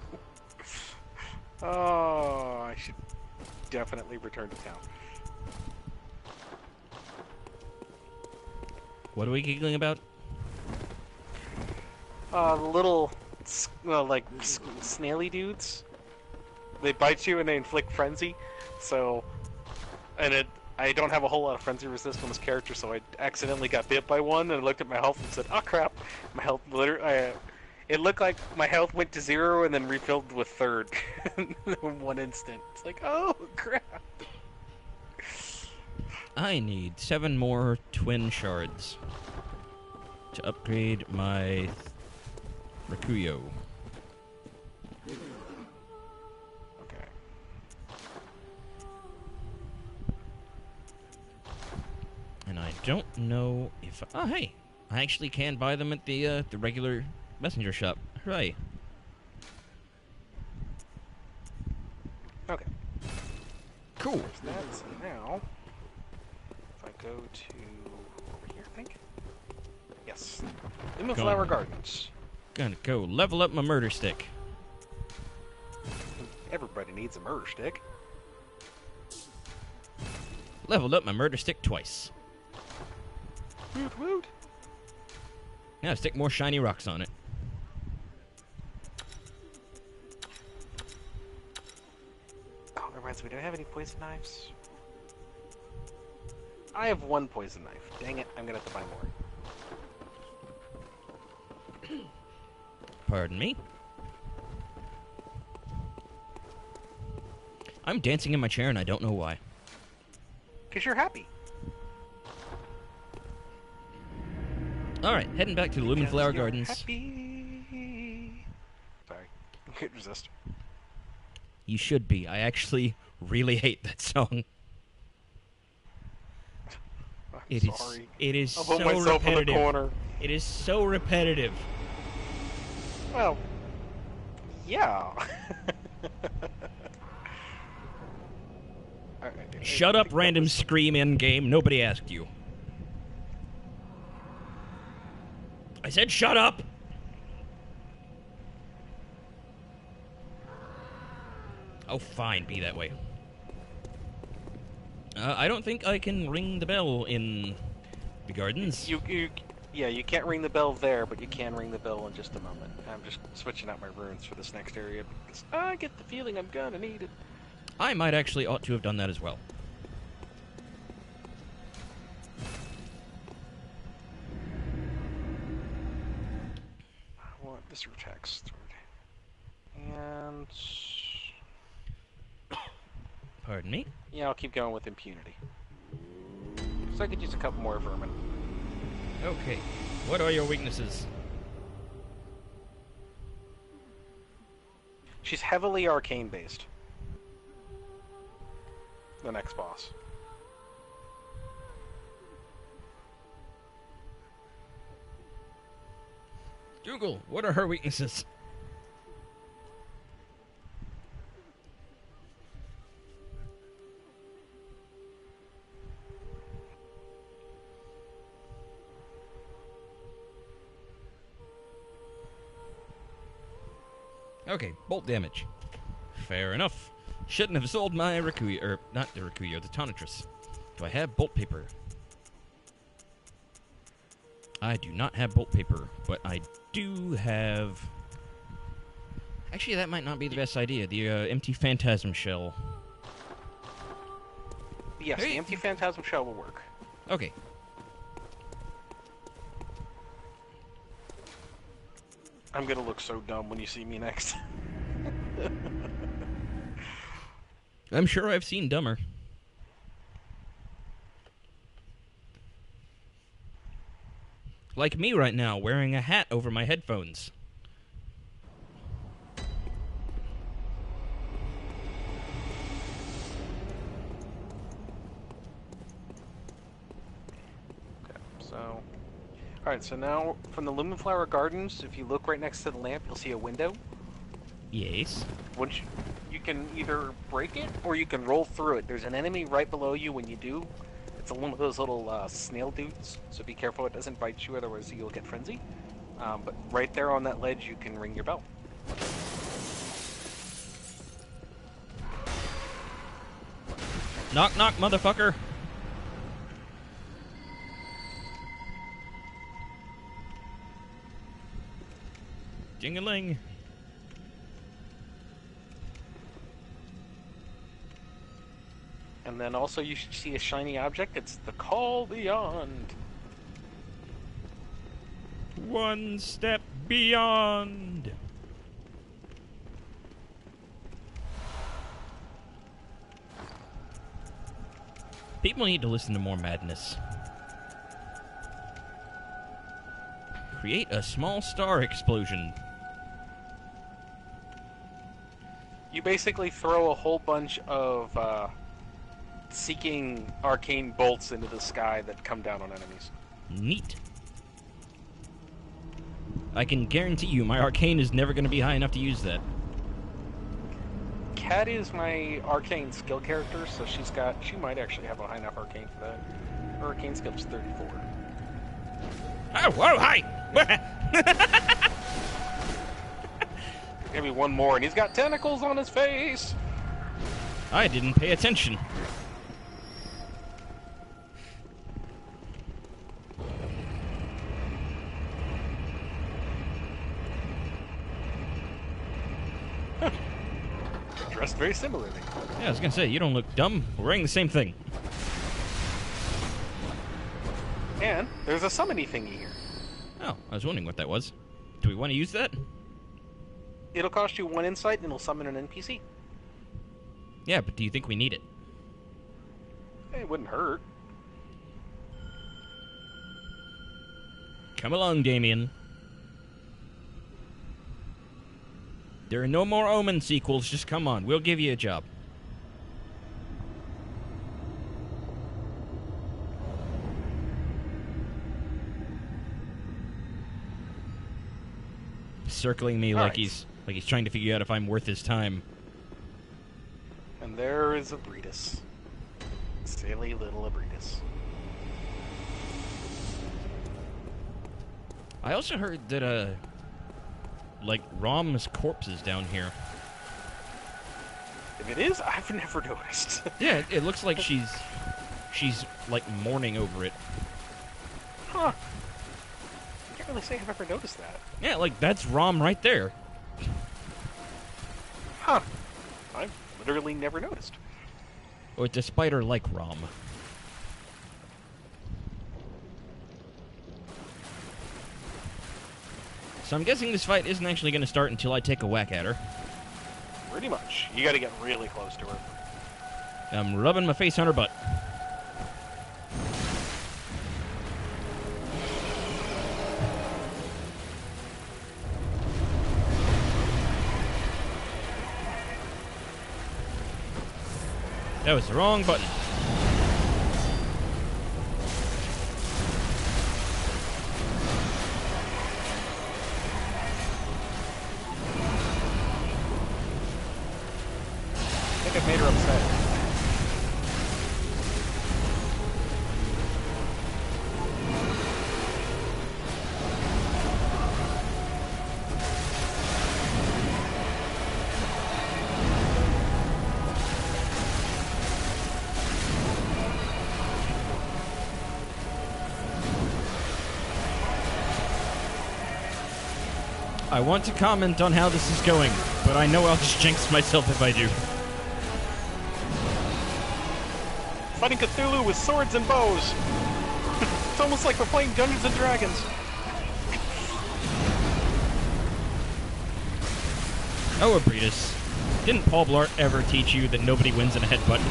Oh, I should definitely return to town. What are we giggling about? The little, snaily dudes. They bite you and they inflict frenzy. So, I don't have a whole lot of frenzy resist on this character, so I accidentally got bit by one, and I looked at my health and said, "Oh crap!" My health it looked like my health went to 0 and then refilled with third in one instant. It's like, oh crap! I need 7 more twin shards to upgrade my Rakuyo. Okay. And I don't know if... Oh, hey! I actually can buy them at the regular messenger shop. Hooray. Okay. Cool. There's that. So now, if I go to over here, I think. Yes. Flower Gardens. Gonna go level up my murder stick. Everybody needs a murder stick. Leveled up my murder stick twice. Woot woot. Yeah, stick more shiny rocks on it. Oh, that reminds me, do I have any poison knives? I have one poison knife. Dang it, I'm gonna have to buy more. Pardon me? I'm dancing in my chair and I don't know why. Because you're happy. Alright, heading back to the Lumen Flower Because you're Gardens. happy. Sorry, couldn't resist. You should be. I actually really hate that song. Sorry. It is I'll so put myself in the repetitive. corner. It is so repetitive. Well, yeah. Shut up, random scream in game. Nobody asked you. I said shut up! Oh, fine. Be that way. I don't think I can ring the bell in the gardens. Yeah, you can't ring the bell there, but you can ring the bell in just a moment. I'm just switching out my runes for this next area because I get the feeling I'm gonna need it. I might actually ought to have done that as well. I want visitor text. And... Pardon me? yeah, I'll keep going with impunity. So I could use a couple more vermin. Okay. What are your weaknesses? She's heavily arcane based. The next boss. Google, what are her weaknesses? Okay, bolt damage. Fair enough. Shouldn't have sold my Rikuyo, or not the Rikuyo, the Tonitrus. Do I have bolt paper? I do not have bolt paper, but I do have... Actually, that might not be the best idea. The empty phantasm shell. Yes, Hey. the empty phantasm shell will work. Okay. I'm gonna look so dumb when you see me next. I'm sure I've seen dumber. Like me right now, wearing a hat over my headphones. Okay, so... Alright, so now, from the Lumen Flower Gardens, if you look right next to the lamp, you'll see a window. Yes. Once you can either break it, or you can roll through it. There's an enemy right below you when you do. It's one of those little snail dudes, so be careful it doesn't bite you, otherwise you'll get frenzied. But right there on that ledge, you can ring your bell. Knock, knock, motherfucker. Ding-a-ling. And then also you should see a shiny object. It's the Call Beyond. One step beyond. People need to listen to more madness. Create a small star explosion. You basically throw a whole bunch of seeking arcane bolts into the sky that come down on enemies. Neat. I can guarantee you my arcane is never going to be high enough to use that. Kat is my arcane skill character, so she might actually have a high enough arcane for that. Her arcane skill is 34. Oh, whoa, hi! Give me one more, and he's got tentacles on his face! I didn't pay attention. dressed very similarly. Yeah, I was gonna say, you don't look dumb. We're wearing the same thing. And there's a summony thingy here. Oh, I was wondering what that was. Do we want to use that? It'll cost you 1 insight and it'll summon an NPC. Yeah, but do you think we need it? It wouldn't hurt. Come along, Damien. There are no more Omen sequels. Just come on. We'll give you a job. Circling me like he's trying to figure out if I'm worth his time. And there is Abritus. Silly little Abritus. I also heard that, like, Rom's corpse is down here. If it is, I've never noticed. Yeah, it looks like she's like, mourning over it. Huh. I can't really say I've ever noticed that. Yeah, like, that's Rom right there. Huh. I've literally never noticed. Or it's a spider like Rom. So I'm guessing this fight isn't actually going to start until I take a whack at her. Pretty much. You gotta get really close to her. I'm rubbing my face on her butt. That was the wrong button. I think I've made her upset. I want to comment on how this is going, but I know I'll just jinx myself if I do. Fighting Cthulhu with swords and bows. It's almost like we're playing Dungeons and Dragons. Oh, Abritus. Didn't Paul Blart ever teach you that nobody wins in a headbutt?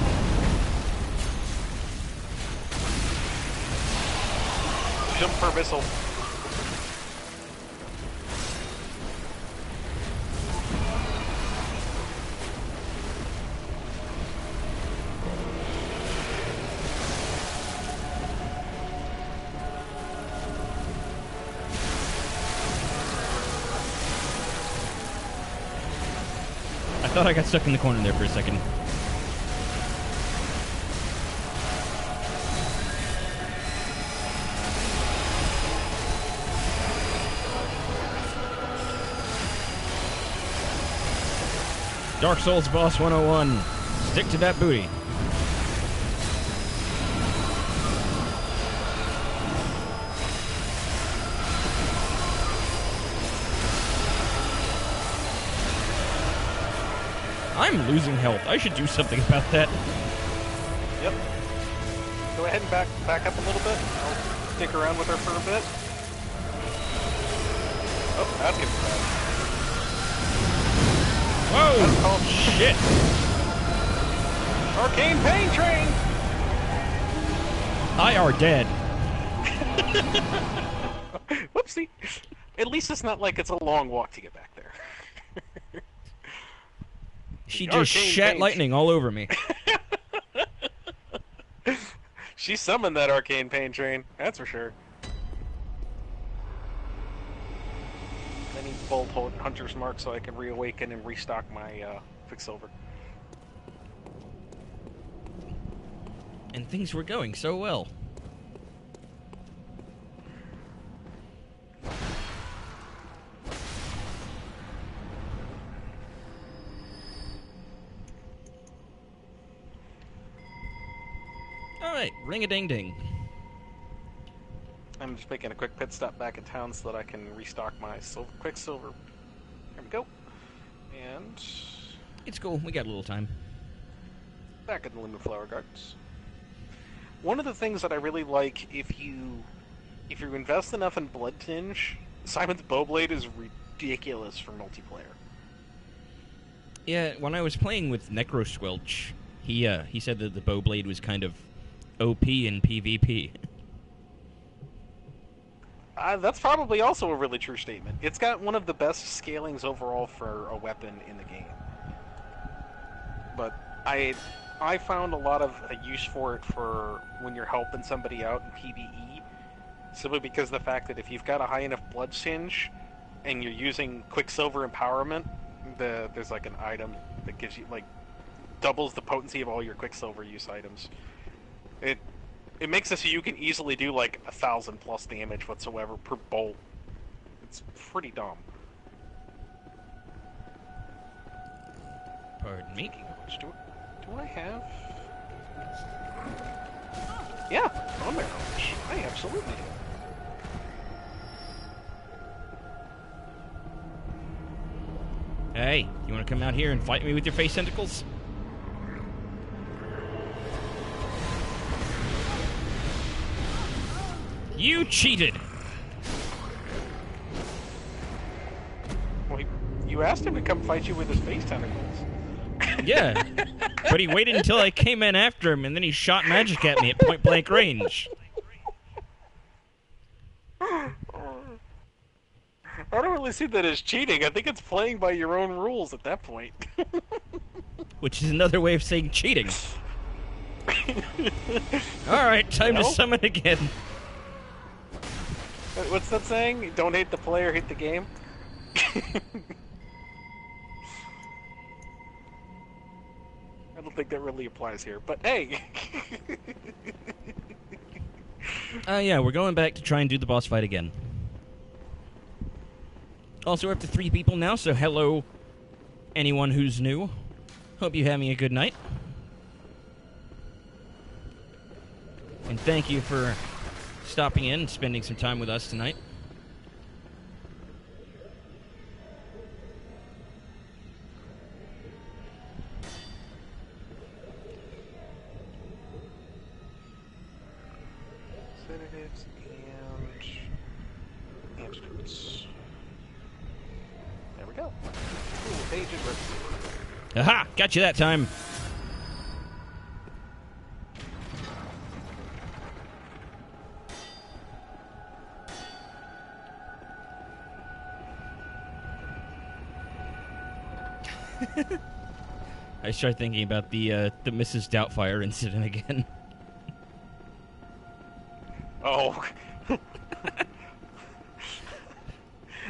Jump for missile. I thought I got stuck in the corner there for a second. Dark Souls Boss 101. Stick to that booty. I'm losing health. I should do something about that. Yep. Go ahead and back up a little bit. I'll stick around with her for a bit. Oh, that's getting bad. Whoa! That's called shit! Arcane Pain Train! I are dead. Whoopsie. At least it's not like it's a long walk to get back there. She The just arcane shat pain. lightning all over me. She summoned that Arcane Pain Train, that's for sure. I need Bolt Hunter's Mark so I can reawaken and restock my Quicksilver. And things were going so well. Alright, ring-a-ding-ding. I'm just making a quick pit stop back in town so that I can restock my Quicksilver. There we go. And It's cool. We got a little time. Back in the Lumen Flower Gardens. One of the things that I really like, if you invest enough in Blood Tinge, Simon's Bowblade is ridiculous for multiplayer. Yeah, when I was playing with Necrosquelch, he said that the Bowblade was kind of OP in PvP. That's probably also a really true statement. It's got one of the best scalings overall for a weapon in the game. But I found a lot of use for it for when you're helping somebody out in PvE, simply because of the fact that if you've got a high enough blood tinge and you're using Quicksilver Empowerment, there's like an item that gives you like doubles the potency of all your Quicksilver use items. It makes it so you can easily do like 1,000+ damage whatsoever per bolt. It's pretty dumb. Pardon me. Speaking of which, do I have? Yeah, bone marrow. I absolutely do. Hey, you want to come out here and fight me with your face tentacles? You cheated! Well, you asked him to come fight you with his face tentacles. Yeah, but he waited until I came in after him, and then he shot magic at me at point-blank range. I don't really see that as cheating. I think it's playing by your own rules at that point. Which is another way of saying cheating. Alright, time to summon again. What's that saying? Don't hate the player, hate the game? I don't think that really applies here, but hey! Yeah, we're going back to try and do the boss fight again. Also, we're up to 3 people now, so hello, anyone who's new. Hope you're having a good night. And thank you for stopping in and spending some time with us tonight. Sedatives and antidotes. There we go. Ooh, page is written. Aha! Got you that time. I start thinking about the Mrs. Doubtfire incident again. Oh.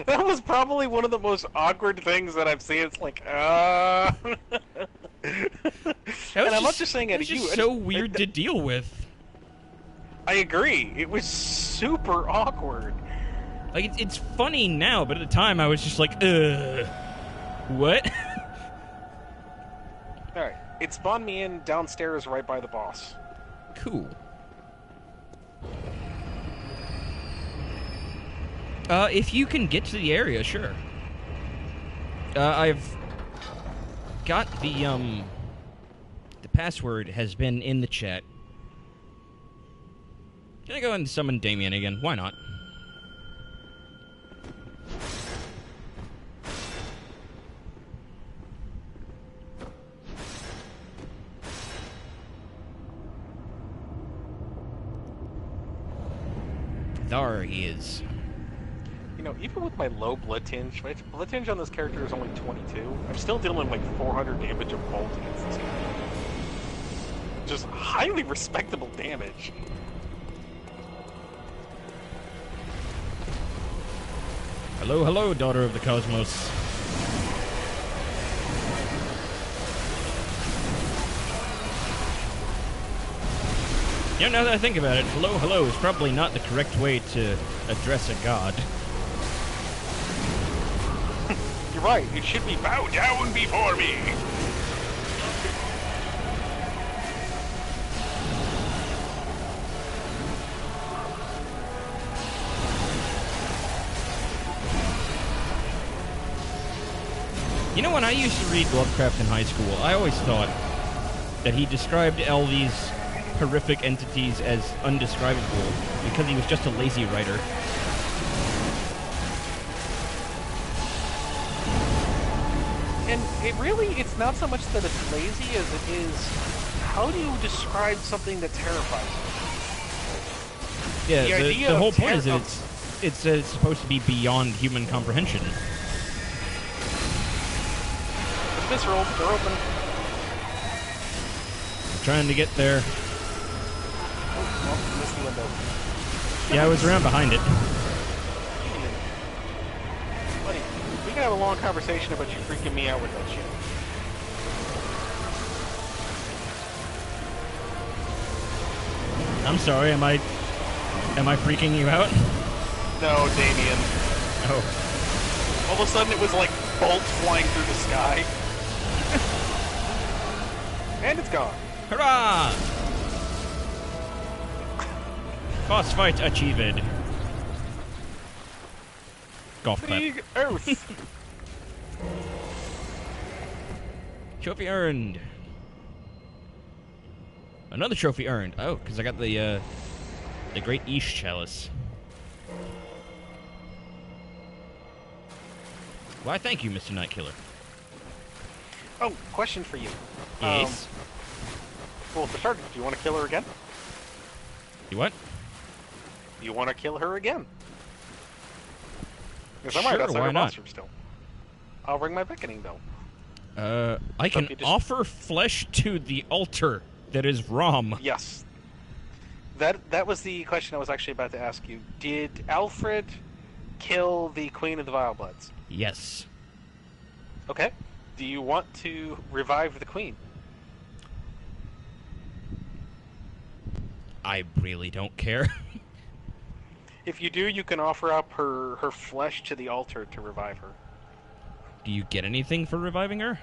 That was probably one of the most awkward things that I've seen. It's like, And I'm not just saying it at you. It's so weird to deal with. I agree. It was super awkward. Like, it's funny now, but at the time I was just like, what? Alright, it spawned me in downstairs right by the boss. Cool. If you can get to the area, sure. I've got the password has been in the chat. Can I go and summon Damien again? Why not? There he is. You know, even with my low blood tinge, my blood tinge on this character is only 22. I'm still dealing like 400 damage of bolt against this guy. Just highly respectable damage. Hello, hello, daughter of the cosmos. You know, now that I think about it, hello, hello is probably not the correct way to address a god. You're right, it should be bow down before me! You know, when I used to read Lovecraft in high school, I always thought that he described all these horrific entities as undescribable because he was just a lazy writer. And it's not so much that it's lazy as it is, how do you describe something that terrifies you? Yeah, the whole point is that it's supposed to be beyond human comprehension. It's visceral, they're open. I'm trying to get there. Oh, well, missed the window. Yeah, I was around behind it. Buddy, we can have a long conversation about you freaking me out with that shit. I'm sorry, am I freaking you out? No, Damien. Oh. All of a sudden it was like bolts flying through the sky. And it's gone. Hurrah! Boss fight achieved. Golf clap. Big Earth. Trophy earned. Another trophy earned. Oh, because I got the Great Ish Chalice. Why, thank you, Mr. Nightkiller. Oh, question for you. Yes? Well, for starters, do you want to kill her again? You what? Do you want to kill her again? Because Sure, I'm right outside why her not? monster still. I'll ring my beckoning bell. I can you just- offer flesh to the altar that is Rom. Yes. That was the question I was actually about to ask you. Did Alfred kill the Queen of the Vilebloods? Yes. Okay. Do you want to revive the Queen? I really don't care. If you do, you can offer up her flesh to the altar to revive her. Do you get anything for reviving her?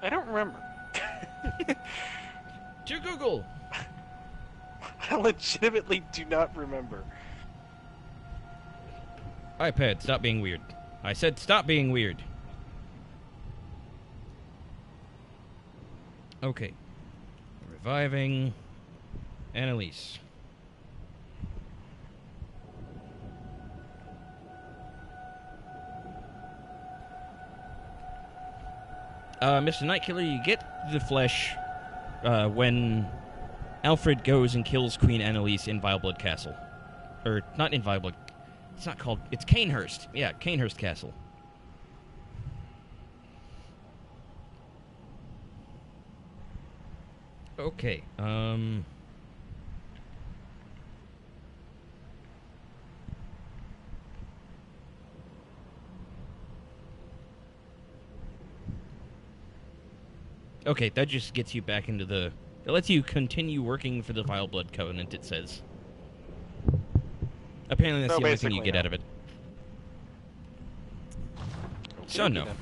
I don't remember. To Google. I legitimately do not remember. iPad, stop being weird. I said stop being weird. Okay. Reviving Annalise. Mr. Nightkiller, you get the flesh when Alfred goes and kills Queen Annalise in Vileblood Castle. Or, not in Vileblood. It's not called... It's Canehurst. Yeah, Canehurst Castle. Okay, Okay, that just gets you back into the... It lets you continue working for the Vileblood Covenant, it says. Apparently that's So the only thing you basically get no. out of it. So Okay, no. then.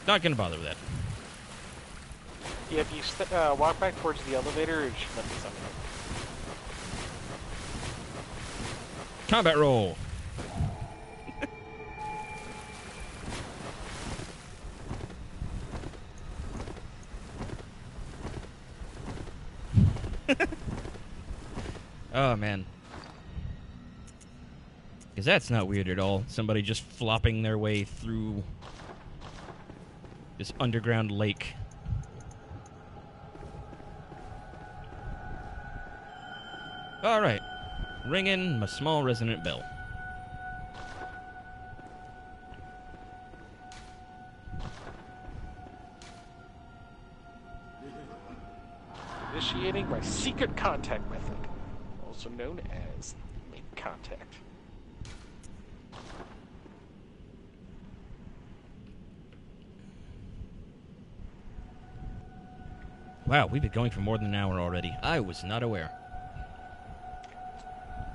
Not gonna bother with that. Yeah, if you walk back towards the elevator, it should let me something. Combat roll! Oh, man. Because that's not weird at all. Somebody just flopping their way through this underground lake. Alright. Ring in my small resonant bell. Initiating my secret contact method, also known as make contact. Wow, we've been going for more than an hour already. I was not aware.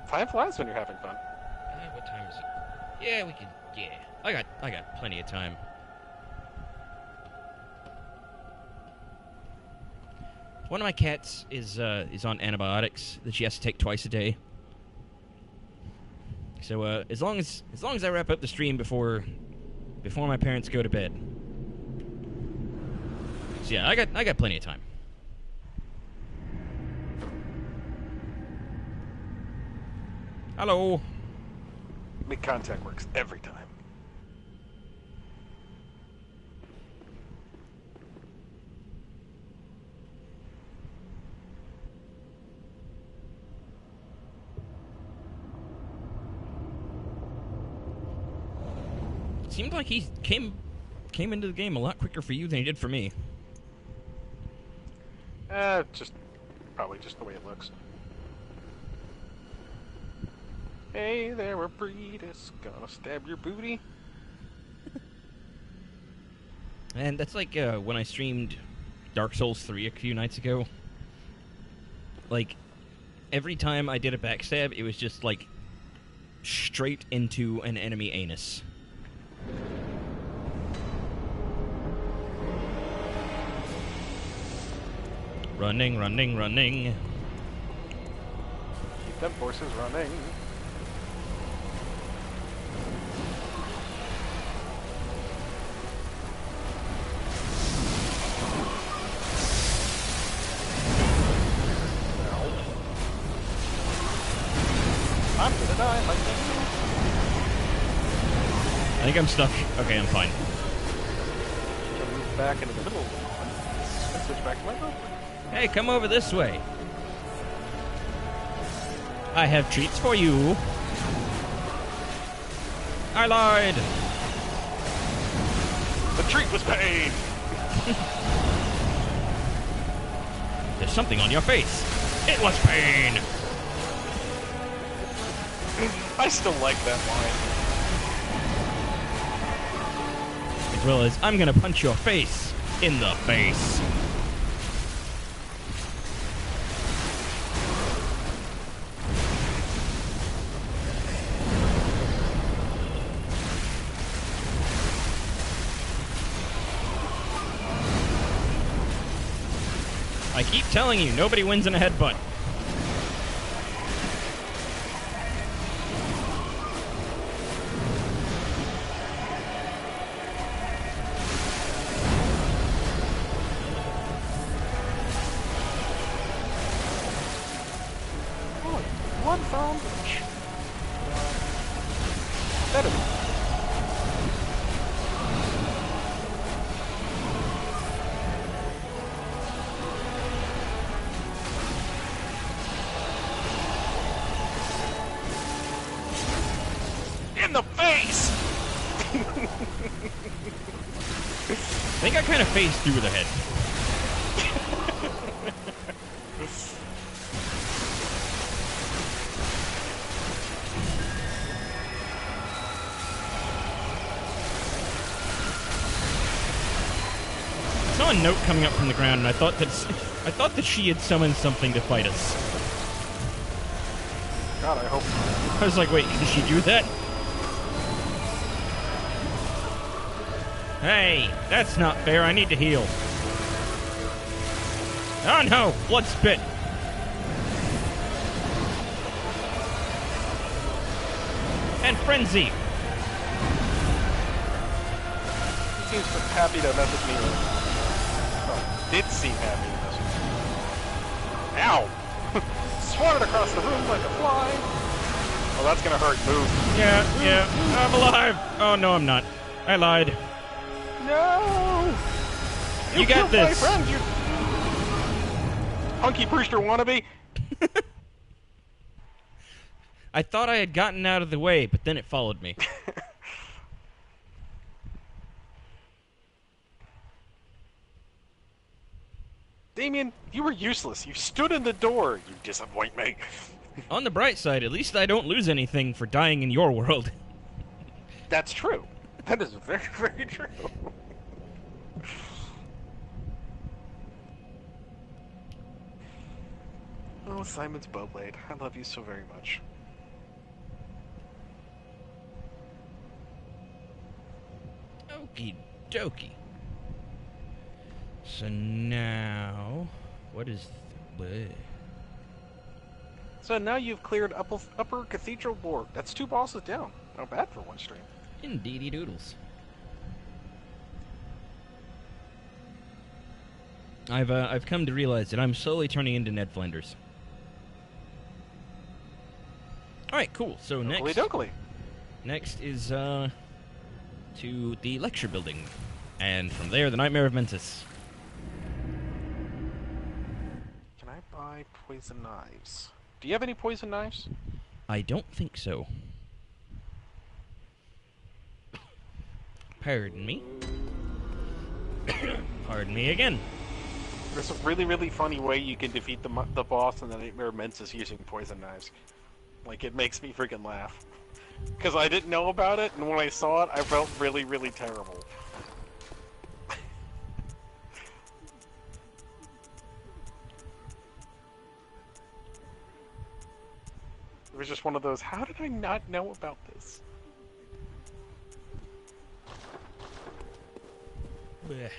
Time flies when you're having fun. What time is it? Yeah, we can... Yeah. I got plenty of time. One of my cats is on antibiotics that she has to take twice a day. So as long as I wrap up the stream before my parents go to bed. So yeah, I got plenty of time. Hello. Make contact works every time. Seemed like he came into the game a lot quicker for you than he did for me. Probably just the way it looks. Hey there, Abritus, gonna stab your booty. And that's like when I streamed Dark Souls 3 a few nights ago. Like, every time I did a backstab, it was just like straight into an enemy anus. Running, running, running. Keep them forces running. I'm gonna die like this. I think I'm stuck. Okay, I'm fine. I'll move back into the middle of the one. And switch back to my boat. Hey, come over this way. I have treats for you. I lied. The treat was pain! There's something on your face. It was pain. I still like that line. As well as, I'm gonna punch your face in the face. I keep telling you, nobody wins in a headbutt. Blood found. Better. In the face! I think I kind of phased through the head. I saw a note coming up from the ground, and I thought that she had summoned something to fight us. God, I hope not. I was like, wait, did she do that? Hey, that's not fair. I need to heal. Oh no, blood spit. And frenzy. He seems happy to message me. Oh, did seem happy to message me. Ow! Swatted across the room like a fly. Oh, that's gonna hurt. Move. Yeah, I'm alive. Oh no, I'm not. I lied. No! You got killed this. My friend, you hunky Brewster wannabe. I thought I had gotten out of the way, but then it followed me. Damien, you were useless. You stood in the door. You disappoint me. On the bright side, at least I don't lose anything for dying in your world. That's true. That is very, very true. Oh, Simon's Bowblade. I love you so very much. Okie dokie. So now, what is... So now you've cleared Upper Cathedral Board. That's 2 bosses down. Not bad for one stream. Indeedy doodles. I've come to realize that I'm slowly turning into Ned Flanders. All right, cool. So next is to the lecture building, and from there the Nightmare of Mentis. Can I buy poison knives? Do you have any poison knives? I don't think so. Pardon me. Pardon me again. There's a really, really funny way you can defeat the boss in the Nightmare of Mentis using poison knives. Like, it makes me freaking laugh. Because I didn't know about it, and when I saw it, I felt really, really terrible. It was just one of those, how did I not know about this? Bleh.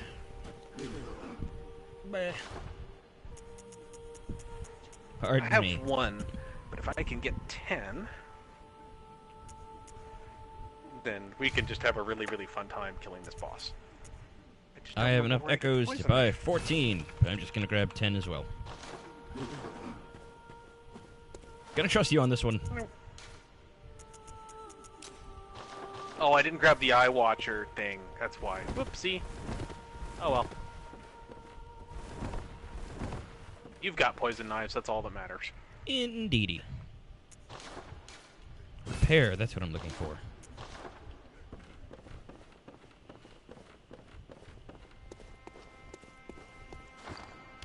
Bleh. Pardon I have me. 1, but if I can get 10, then we can just have a really, really fun time killing this boss. I have enough echoes to buy 14, but I'm just gonna grab 10 as well. Gonna trust you on this one. Oh, I didn't grab the Eye Watcher thing. That's why. Whoopsie. Oh well. You've got poison knives. That's all that matters. Indeedy. Repair, that's what I'm looking for.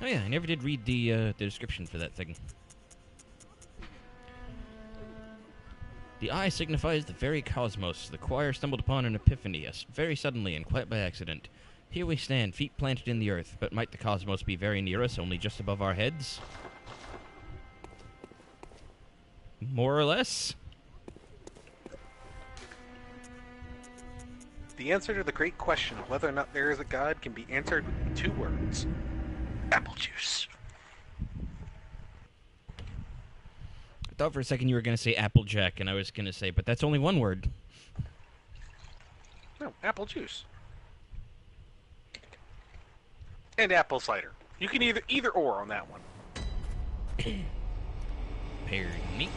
Oh yeah, I never did read the description for that thing. The eye signifies the very cosmos. The choir stumbled upon an epiphany, very suddenly and quite by accident. Here we stand, feet planted in the earth, but might the cosmos be very near us, only just above our heads? More or less? The answer to the great question of whether or not there is a god can be answered with 2 words. Apple juice. I thought for a second you were going to say Applejack, and I was going to say, but that's only 1 word. No, apple juice. And apple cider. You can either or on that one. Pardon me.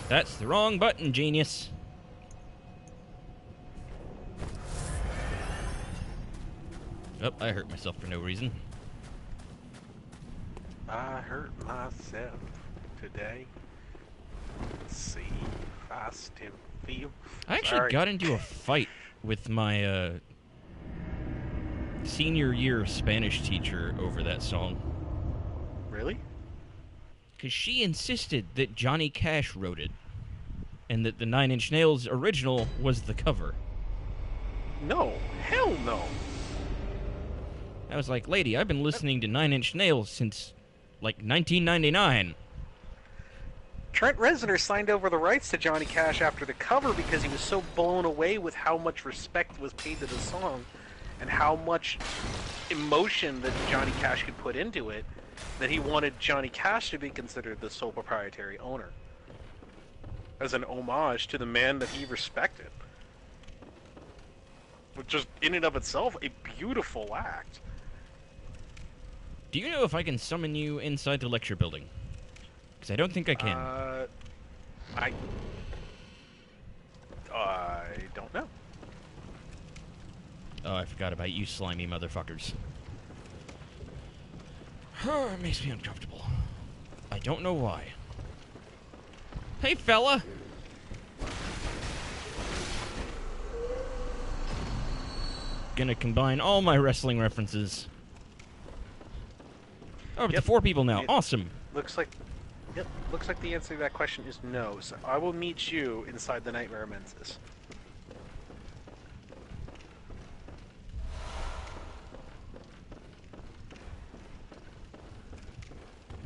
That's the wrong button, genius. Oh, I hurt myself for no reason. I hurt myself today. Let's see if I still feel. I actually got into a fight with my senior year Spanish teacher over that song. Really? Because she insisted that Johnny Cash wrote it, and that the Nine Inch Nails original was the cover. No, hell no. I was like, lady, I've been listening to Nine Inch Nails since, like, 1999. Trent Reznor signed over the rights to Johnny Cash after the cover because he was so blown away with how much respect was paid to the song and how much emotion that Johnny Cash could put into it that he wanted Johnny Cash to be considered the sole proprietary owner as an homage to the man that he respected. Which is, in and of itself, a beautiful act. Do you know if I can summon you inside the lecture building? Because I don't think I can. I don't know. Oh, I forgot about you slimy motherfuckers. It makes me uncomfortable. I don't know why. Hey, fella! Gonna combine all my wrestling references. Oh, but Yep. to 4 people now. Awesome. Looks like the answer to that question is no. So I will meet you inside the Nightmare of Mentis.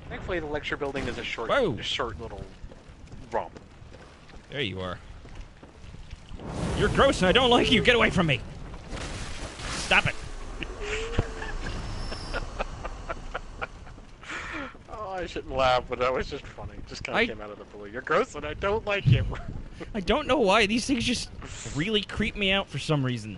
Thankfully, the lecture building is a short little romp. There you are. You're gross and I don't like you. Get away from me. Stop it. Oh, I shouldn't laugh, but that was just funny. It just kind I- of came out of the blue. You're gross, and I don't like it. I don't know why. These things just really creep me out for some reason.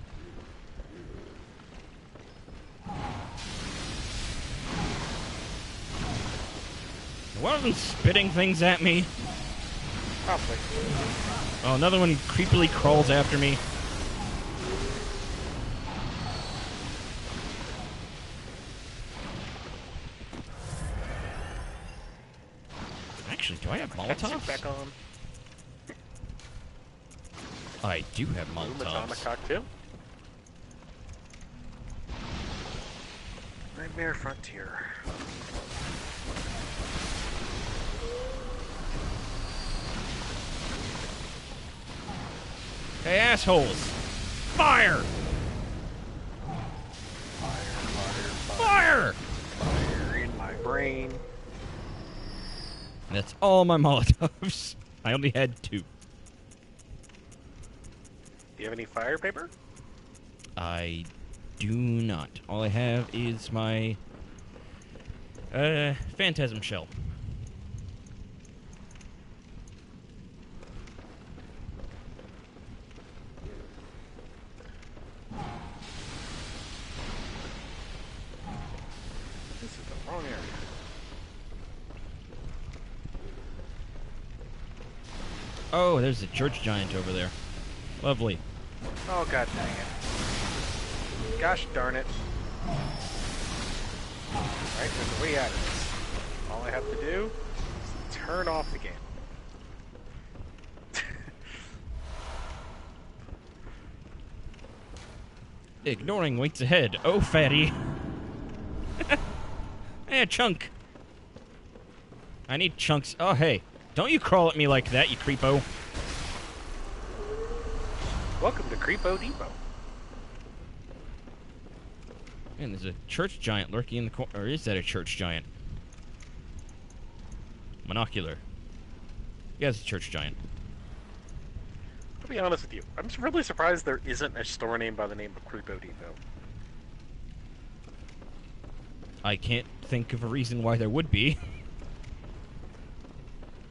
One of them spitting things at me. Probably. Oh, another one creepily crawls after me. Actually, do I have Molotovs? Back on. I do have Madonna Molotovs. cocktail. Nightmare Frontier. Hey, assholes! Fire! Fire! Fire in my brain. That's all my Molotovs. I only had 2. Do you have any fire paper? I do not. All I have is my Phantasm Shell. This is the wrong area. Oh, there's a church giant over there. Lovely. Oh, god dang it. Gosh darn it. Alright, there's a way out of this. All I have to do is turn off the game. Ignoring waits ahead. Oh, fatty. Hey, a chunk. I need chunks. Oh, hey. Don't you crawl at me like that, you creepo. Welcome to Creepo Depot. Man, there's a church giant lurking in the corner. Or is that a church giant? Monocular. Yeah, it's a church giant. To be honest with you, I'm really surprised there isn't a store name by the name of Creepo Depot. I can't think of a reason why there would be.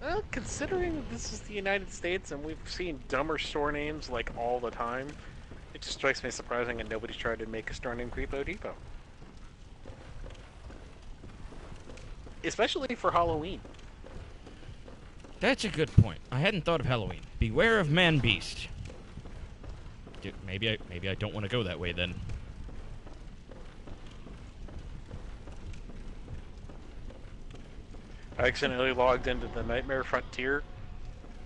Well, considering this is the United States and we've seen dumber store names like all the time, it just strikes me as surprising that nobody's tried to make a store named Creepo Depot. Especially for Halloween. That's a good point. I hadn't thought of Halloween. Beware of man-beast. Dude, maybe I don't want to go that way then. I accidentally logged into the Nightmare Frontier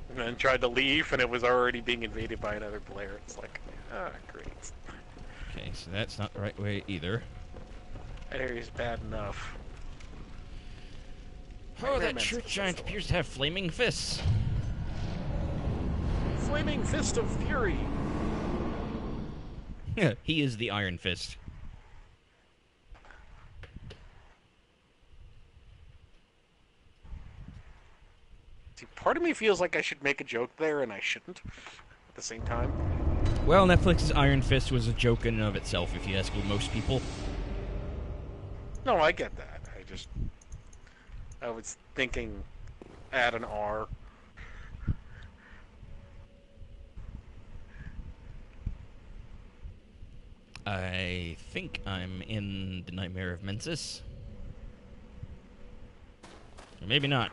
and then tried to leave and it was already being invaded by another player. It's like, ah, great. Okay, so that's not the right way either. That area's bad enough. Oh, that church giant appears to have flaming fists. Flaming Fist of Fury! He is the Iron Fist. See, part of me feels like I should make a joke there and I shouldn't at the same time. Well, Netflix's Iron Fist was a joke in and of itself, if you ask most people. No, I get that. I was thinking add an R. I think I'm in the Nightmare of Mensis. Or maybe not.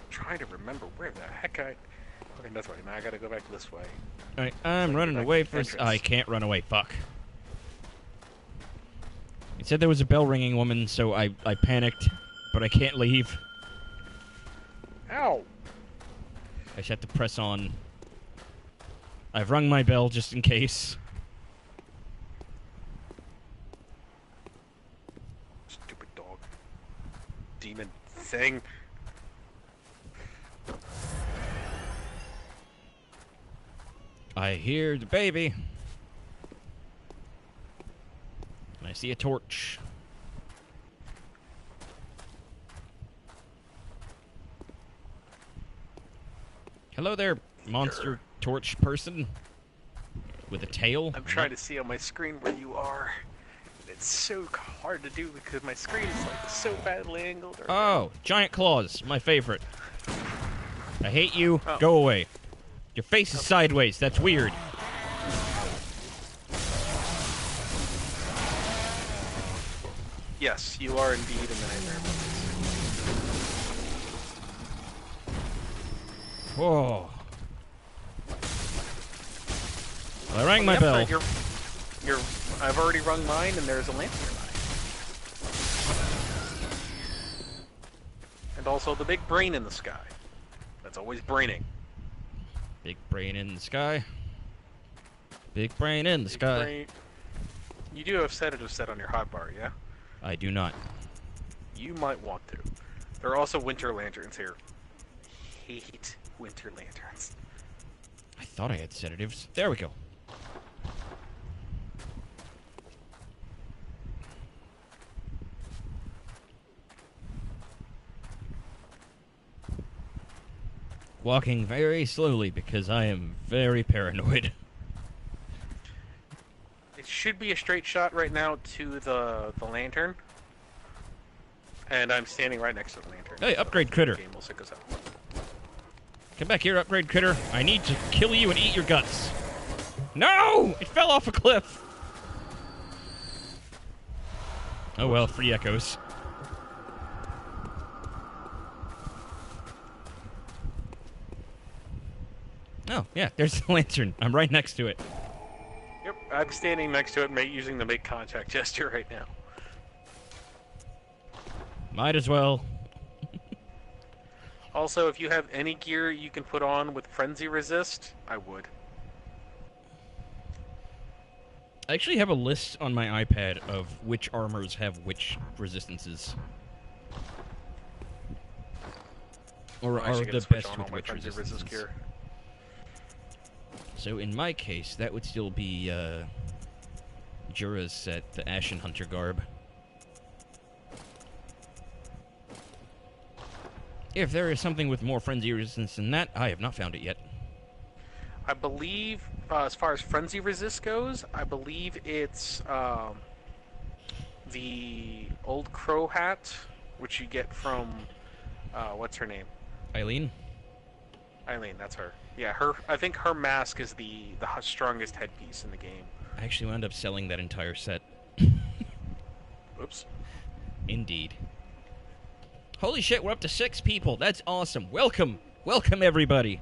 Trying to remember where the heck I... Okay, that's right. Now I gotta go back this way. Alright, I'm running away for... entrance. I can't run away, fuck. It said there was a bell-ringing woman, so I panicked, but I can't leave. Ow! I just have to press on. I've rung my bell just in case. Stupid dog. Demon thing. I hear the baby. And I see a torch. Hello there, monster torch person. With a tail. I'm trying to see on my screen where you are. it's so hard to do because my screen is like so badly angled. Oh, giant claws, my favorite. I hate you. Oh. Go away. Your face is sideways. That's weird. Yes, you are indeed in the nightmare. Whoa. Well, I rang my bell. I've already rung mine, and there's a lamp nearby. And also the big brain in the sky. That's always braining. Big brain in the sky. Big brain in the Big sky. brain. You do have sedative set on your hotbar, yeah? I do not. You might want to. There are also winter lanterns here. Hate winter lanterns. I thought I had sedatives. There we go. Walking very slowly because I am very paranoid. It should be a straight shot right now to the lantern. And I'm standing right next to the lantern. Hey, upgrade critter. The game will sync us up. Come back here, upgrade critter. I need to kill you and eat your guts. No! It fell off a cliff. Oh well, free echoes. Oh, yeah, there's the lantern. I'm right next to it. Yep, I'm standing next to it using the make contact gesture right now. Might as well. Also, if you have any gear you can put on with frenzy resist, I would. I actually have a list on my iPad of which armors have which resistances. Or I are should get the a switch best on with all my which frenzy resist resistances. gear. So in my case, that would still be Jura's set, the Ashen Hunter garb. If there is something with more frenzy resistance than that, I have not found it yet. I believe, as far as frenzy resist goes, I believe it's the old crow hat, which you get from what's her name? Eileen? Eileen, that's her. Yeah, her. I think her mask is the strongest headpiece in the game. I actually wound up selling that entire set. Oops. Indeed. Holy shit, we're up to 6 people. That's awesome. Welcome. Welcome, everybody.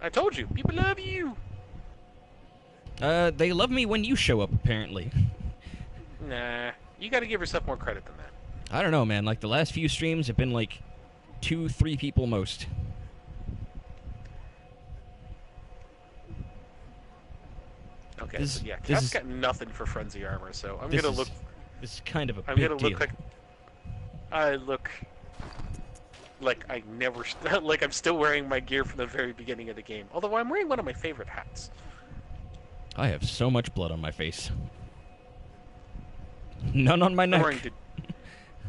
I told you, people love you. They love me when you show up, apparently. Nah, you got to give yourself more credit than that. I don't know, man. Like, the last few streams have been, like, 2-3 people most. Okay, This- so yeah, this Cat's is- got nothing for frenzy armor, so I'm This gonna is- look. This is kind of a I'm big gonna deal. look like. I look like I never, like I'm still wearing my gear from the very beginning of the game. Although I'm wearing one of my favorite hats. I have so much blood on my face. None on my neck.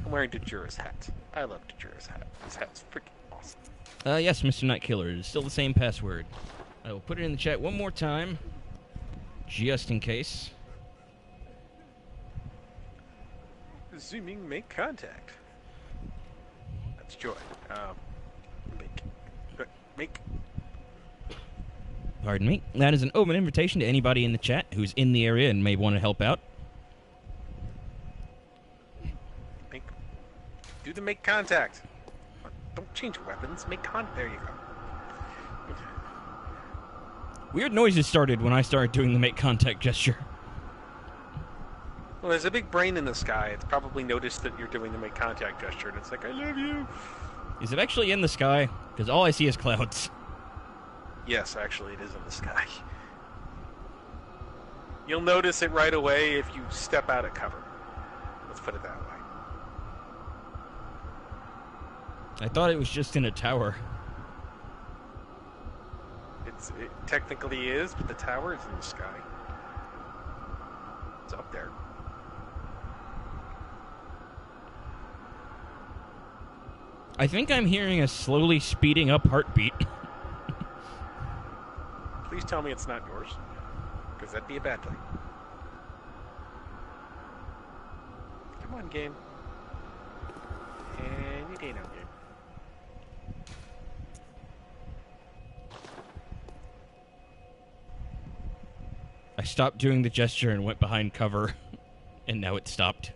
I'm wearing Dejura's hat. I love Dejura's hat. This hat's freaking awesome. Yes, Mr. Nightkiller. It is still the same password. I will put it in the chat one more time, just in case. Zooming, make contact. That's joy. Make. Pardon me. That is an open invitation to anybody in the chat who's in the area and may want to help out. Make. Do the make contact. Don't change weapons. Make contact. There you go. Weird noises started when I started doing the make contact gesture. Well, there's a big brain in the sky. It's probably noticed that you're doing the make contact gesture, and it's like, I love you. Is it actually in the sky? Because all I see is clouds. Yes, actually, it is in the sky. You'll notice it right away if you step out of cover. Let's put it that way. I thought it was just in a tower. It technically is, but the tower is in the sky. It's up there. I think I'm hearing a slowly speeding up heartbeat. Please tell me it's not yours, because that'd be a bad thing. Come on, game. Any day now, game. I stopped doing the gesture and went behind cover, and now it stopped.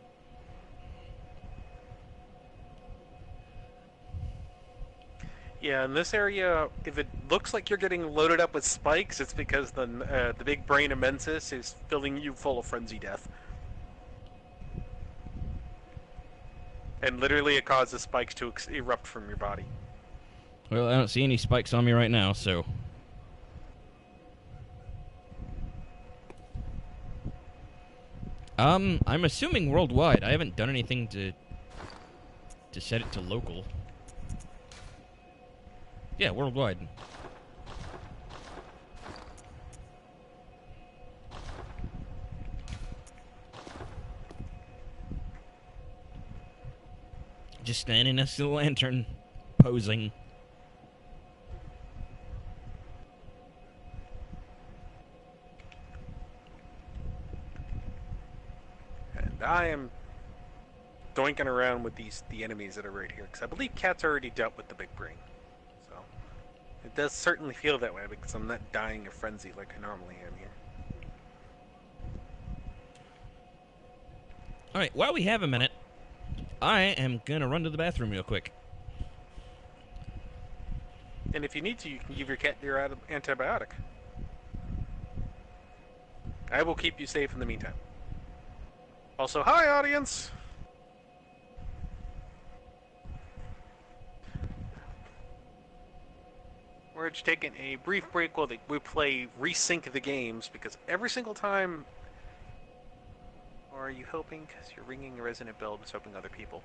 Yeah, in this area, if it looks like you're getting loaded up with spikes, it's because the big brain immensus is filling you full of frenzy death. And literally it causes spikes to erupt from your body. Well, I don't see any spikes on me right now, so... I'm assuming worldwide. I haven't done anything to set it to local. Yeah, worldwide. Just standing next to the lantern, posing. And I am doinking around with the enemies that are right here, because I believe Cat's already dealt with the big brain. So it does certainly feel that way, because I'm not dying of frenzy like I normally am here. Alright, while we have a minute, I am gonna run to the bathroom real quick. And if you need to, you can give your cat your antibiotic. I will keep you safe in the meantime. Also, hi, audience! We're just taking a brief break while we play Resync the Games, because every single time... Or are you hoping? Because you're ringing a resonant bell, just hoping other people.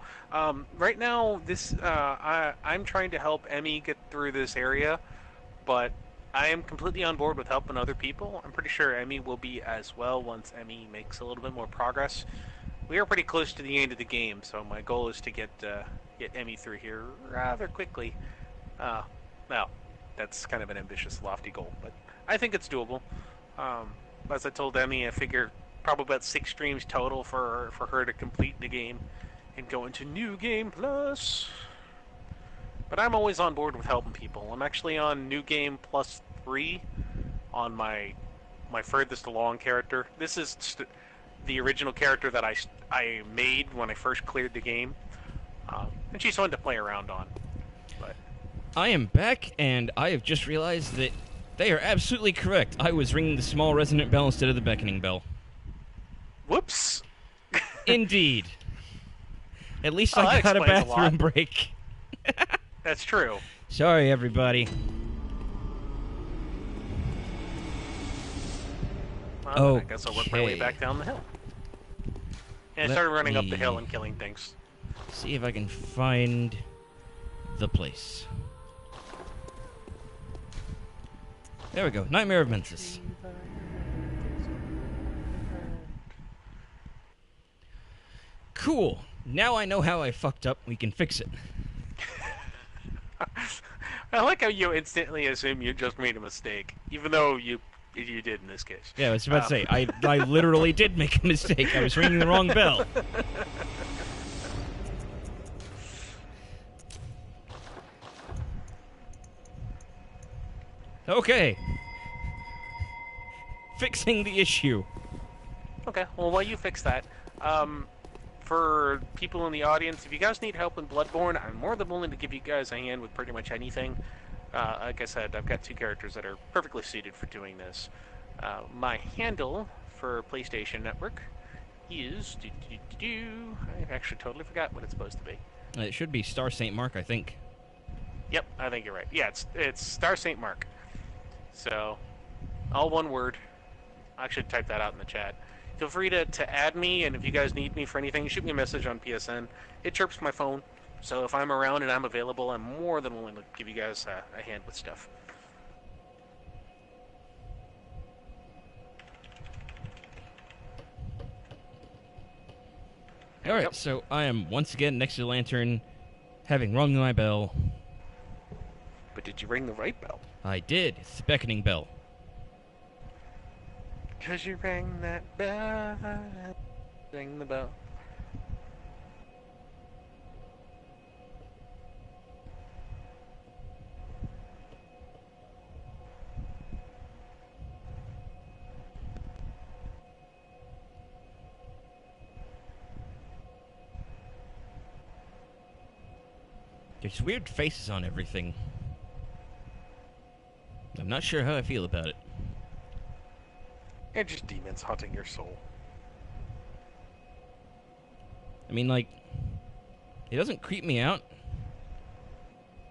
Right now, I'm trying to help Emmy get through this area, but I am completely on board with helping other people. I'm pretty sure Emmy will be as well once Emmy makes a little bit more progress. We are pretty close to the end of the game, so my goal is to get Emmy through here rather quickly. Well, that's kind of an ambitious, lofty goal, but I think it's doable. As I told Emmy, I figure probably about 6 streams total for her to complete the game and go into New Game Plus. But I'm always on board with helping people. I'm actually on New Game Plus 3 on my furthest along character. This is the original character that I made when I first cleared the game, and she's fun to play around on. But I am back, and I have just realized that they are absolutely correct. I was ringing the small resonant bell instead of the beckoning bell. Whoops. Indeed. At least I got a bathroom break. That's true. Sorry, everybody. Well, I guess I'll work my way back down the hill. And I started running up the hill and killing things. See if I can find the place. There we go. Nightmare of Mensis. Cool. Now I know how I fucked up. We can fix it. I like how you instantly assume you just made a mistake, even though you did in this case. Yeah, I was about to say, I literally did make a mistake. I was ringing the wrong bell. Okay. Fixing the issue. Okay, well, while you fix that, for people in the audience, if you guys need help in Bloodborne, I'm more than willing to give you guys a hand with pretty much anything. Like I said, I've got 2 characters that are perfectly suited for doing this. My handle for PlayStation Network is... I actually totally forgot what it's supposed to be. It should be Star St. Mark, I think. Yep, I think you're right. Yeah, it's Star St. Mark. So, all one word. I should type that out in the chat. Feel free to add me, and if you guys need me for anything, shoot me a message on PSN. It chirps my phone, so if I'm around and I'm available, I'm more than willing to give you guys a hand with stuff. Alright, so I am once again next to the lantern, having rung my bell. But did you ring the right bell? I did. It's the beckoning bell. 'Cause you rang that bell, ring the bell. There's weird faces on everything. I'm not sure how I feel about it. And just demons haunting your soul. I mean, like, it doesn't creep me out,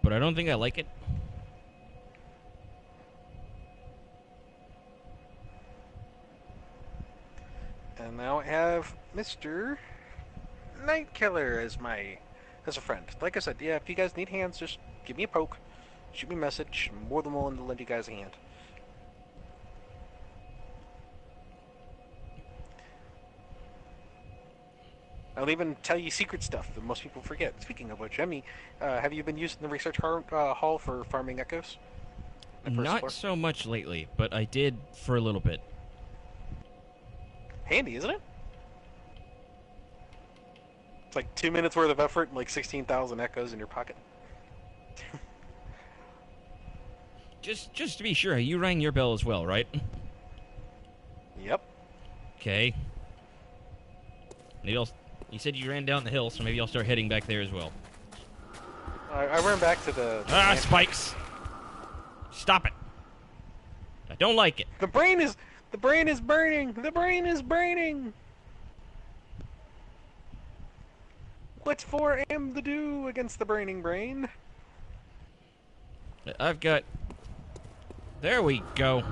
but I don't think I like it. And now I have Mr. Night Killer as a friend. Like I said, yeah, if you guys need hands, just give me a poke, shoot me a message. I'm more than willing to lend you guys a hand. I'll even tell you secret stuff that most people forget. Speaking of which, Emmy, have you been using the research hall for farming echoes? Not so much lately, but I did for a little bit. Handy, isn't it? It's like 2 minutes worth of effort and like 16,000 echoes in your pocket. Just to be sure, you rang your bell as well, right? Yep. Okay. Maybe you said you ran down the hill, so maybe I'll start heading back there as well. I ran back to the spikes! Stop it! I don't like it. The brain is burning! The brain is burning! What's 4M to do against the burning brain? I've got... There we go.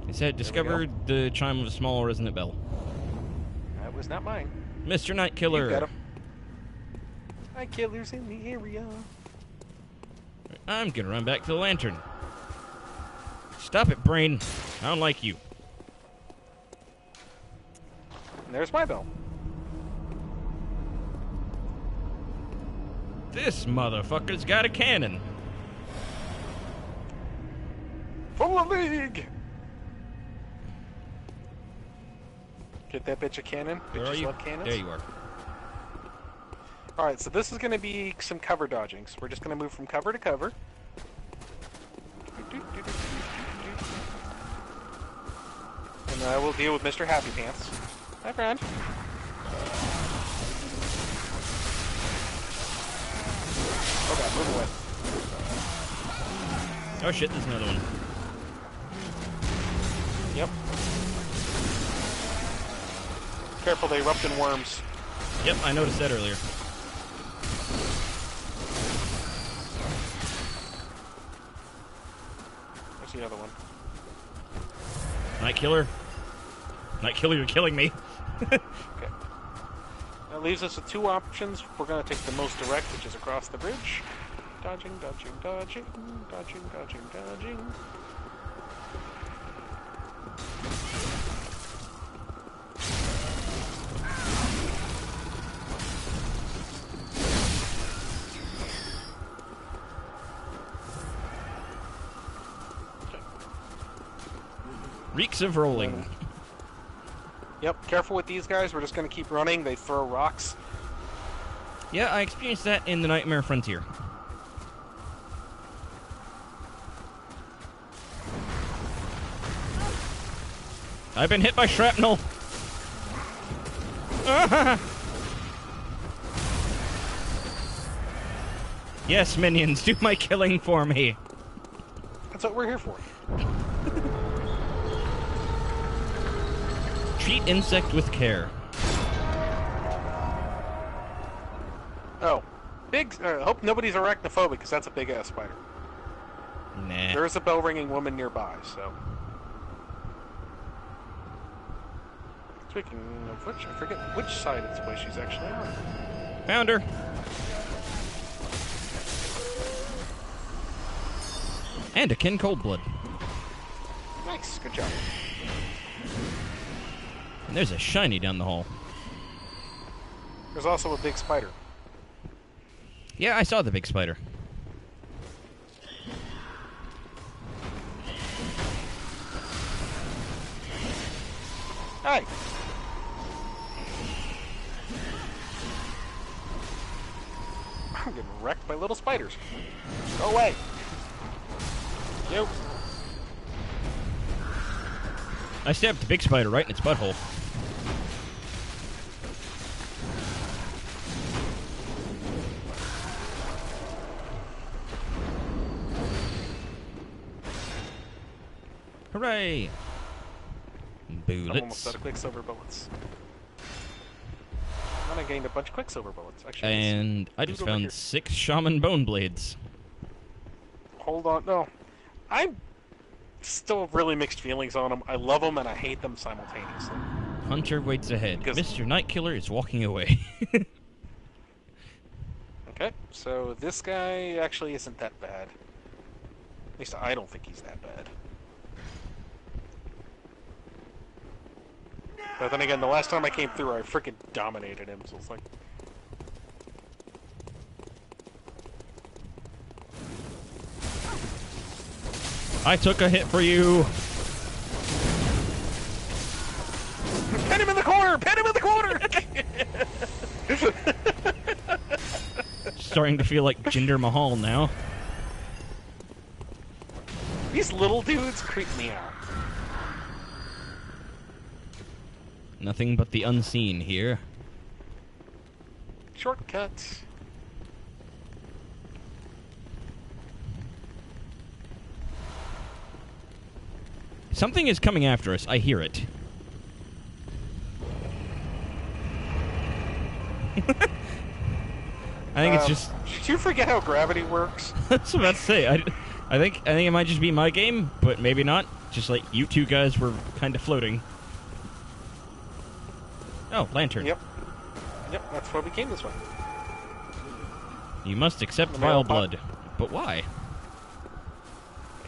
It said, discovered the chime of a small resonant bell. That was not mine. Mr. Night Killer. You got him. Night Killer's in the area. I'm gonna run back to the lantern. Stop it, brain. I don't like you. And there's my bell. This motherfucker's got a cannon. Full of league! Get that bitch a cannon. Where are Bitches you? love cannons. There you are. Alright, so this is going to be some cover dodging. So we're just going to move from cover to cover. And I will deal with Mr. Happy Pants. Hi, friend. Oh god, move away. Oh shit, there's another one. Yep. Careful, they erupt in worms. Yep, I noticed that earlier. There's the other one. Night Killer. Night Killer, you're killing me. Okay. That leaves us with two options. We're going to take the most direct, which is across the bridge. Dodging, dodging, dodging, dodging, dodging, dodging. Reeks of rolling. Yep, careful with these guys. We're just going to keep running. They throw rocks. Yeah, I experienced that in the Nightmare Frontier. I've been hit by shrapnel. Yes, minions, do my killing for me. That's what we're here for. Treat insect with care. Oh. Hope nobody's arachnophobic, because that's a big-ass spider. Nah. There is a bell-ringing woman nearby, so... Speaking of which, I forget which side it's way she's actually on. Found her. And a kin cold-blood. Nice, good job. And there's a shiny down the hall. There's also a big spider. Yeah, I saw the big spider. Hi! I'm getting wrecked by little spiders. Go away! You! I stabbed the big spider right in its butthole. Hooray! I'm Bullets. almost out of Quicksilver bullets. And I gained a bunch of Quicksilver bullets. Actually, And I just found 6 Shaman Bone Blades. hold on, no. I'm still really mixed feelings on them. I love them and I hate them simultaneously. Hunter waits ahead. Because- Mr. Nightkiller is walking away. Okay, so this guy actually isn't that bad. At least I don't think he's that bad. But then again, the last time I came through, I freaking dominated him, so it's like... I took a hit for you. Pin him in the corner! Pin him in the corner! Starting to feel like Jinder Mahal now. These little dudes creep me out. Nothing but the unseen here. Shortcuts. Something is coming after us. I hear it. I think it's just... Did you forget how gravity works? I was about to say, I think it might just be my game, but maybe not. Just like you two guys were kind of floating. Oh, lantern. Yep. Yep, that's why we came this way. You must accept The vile mail blood. But why?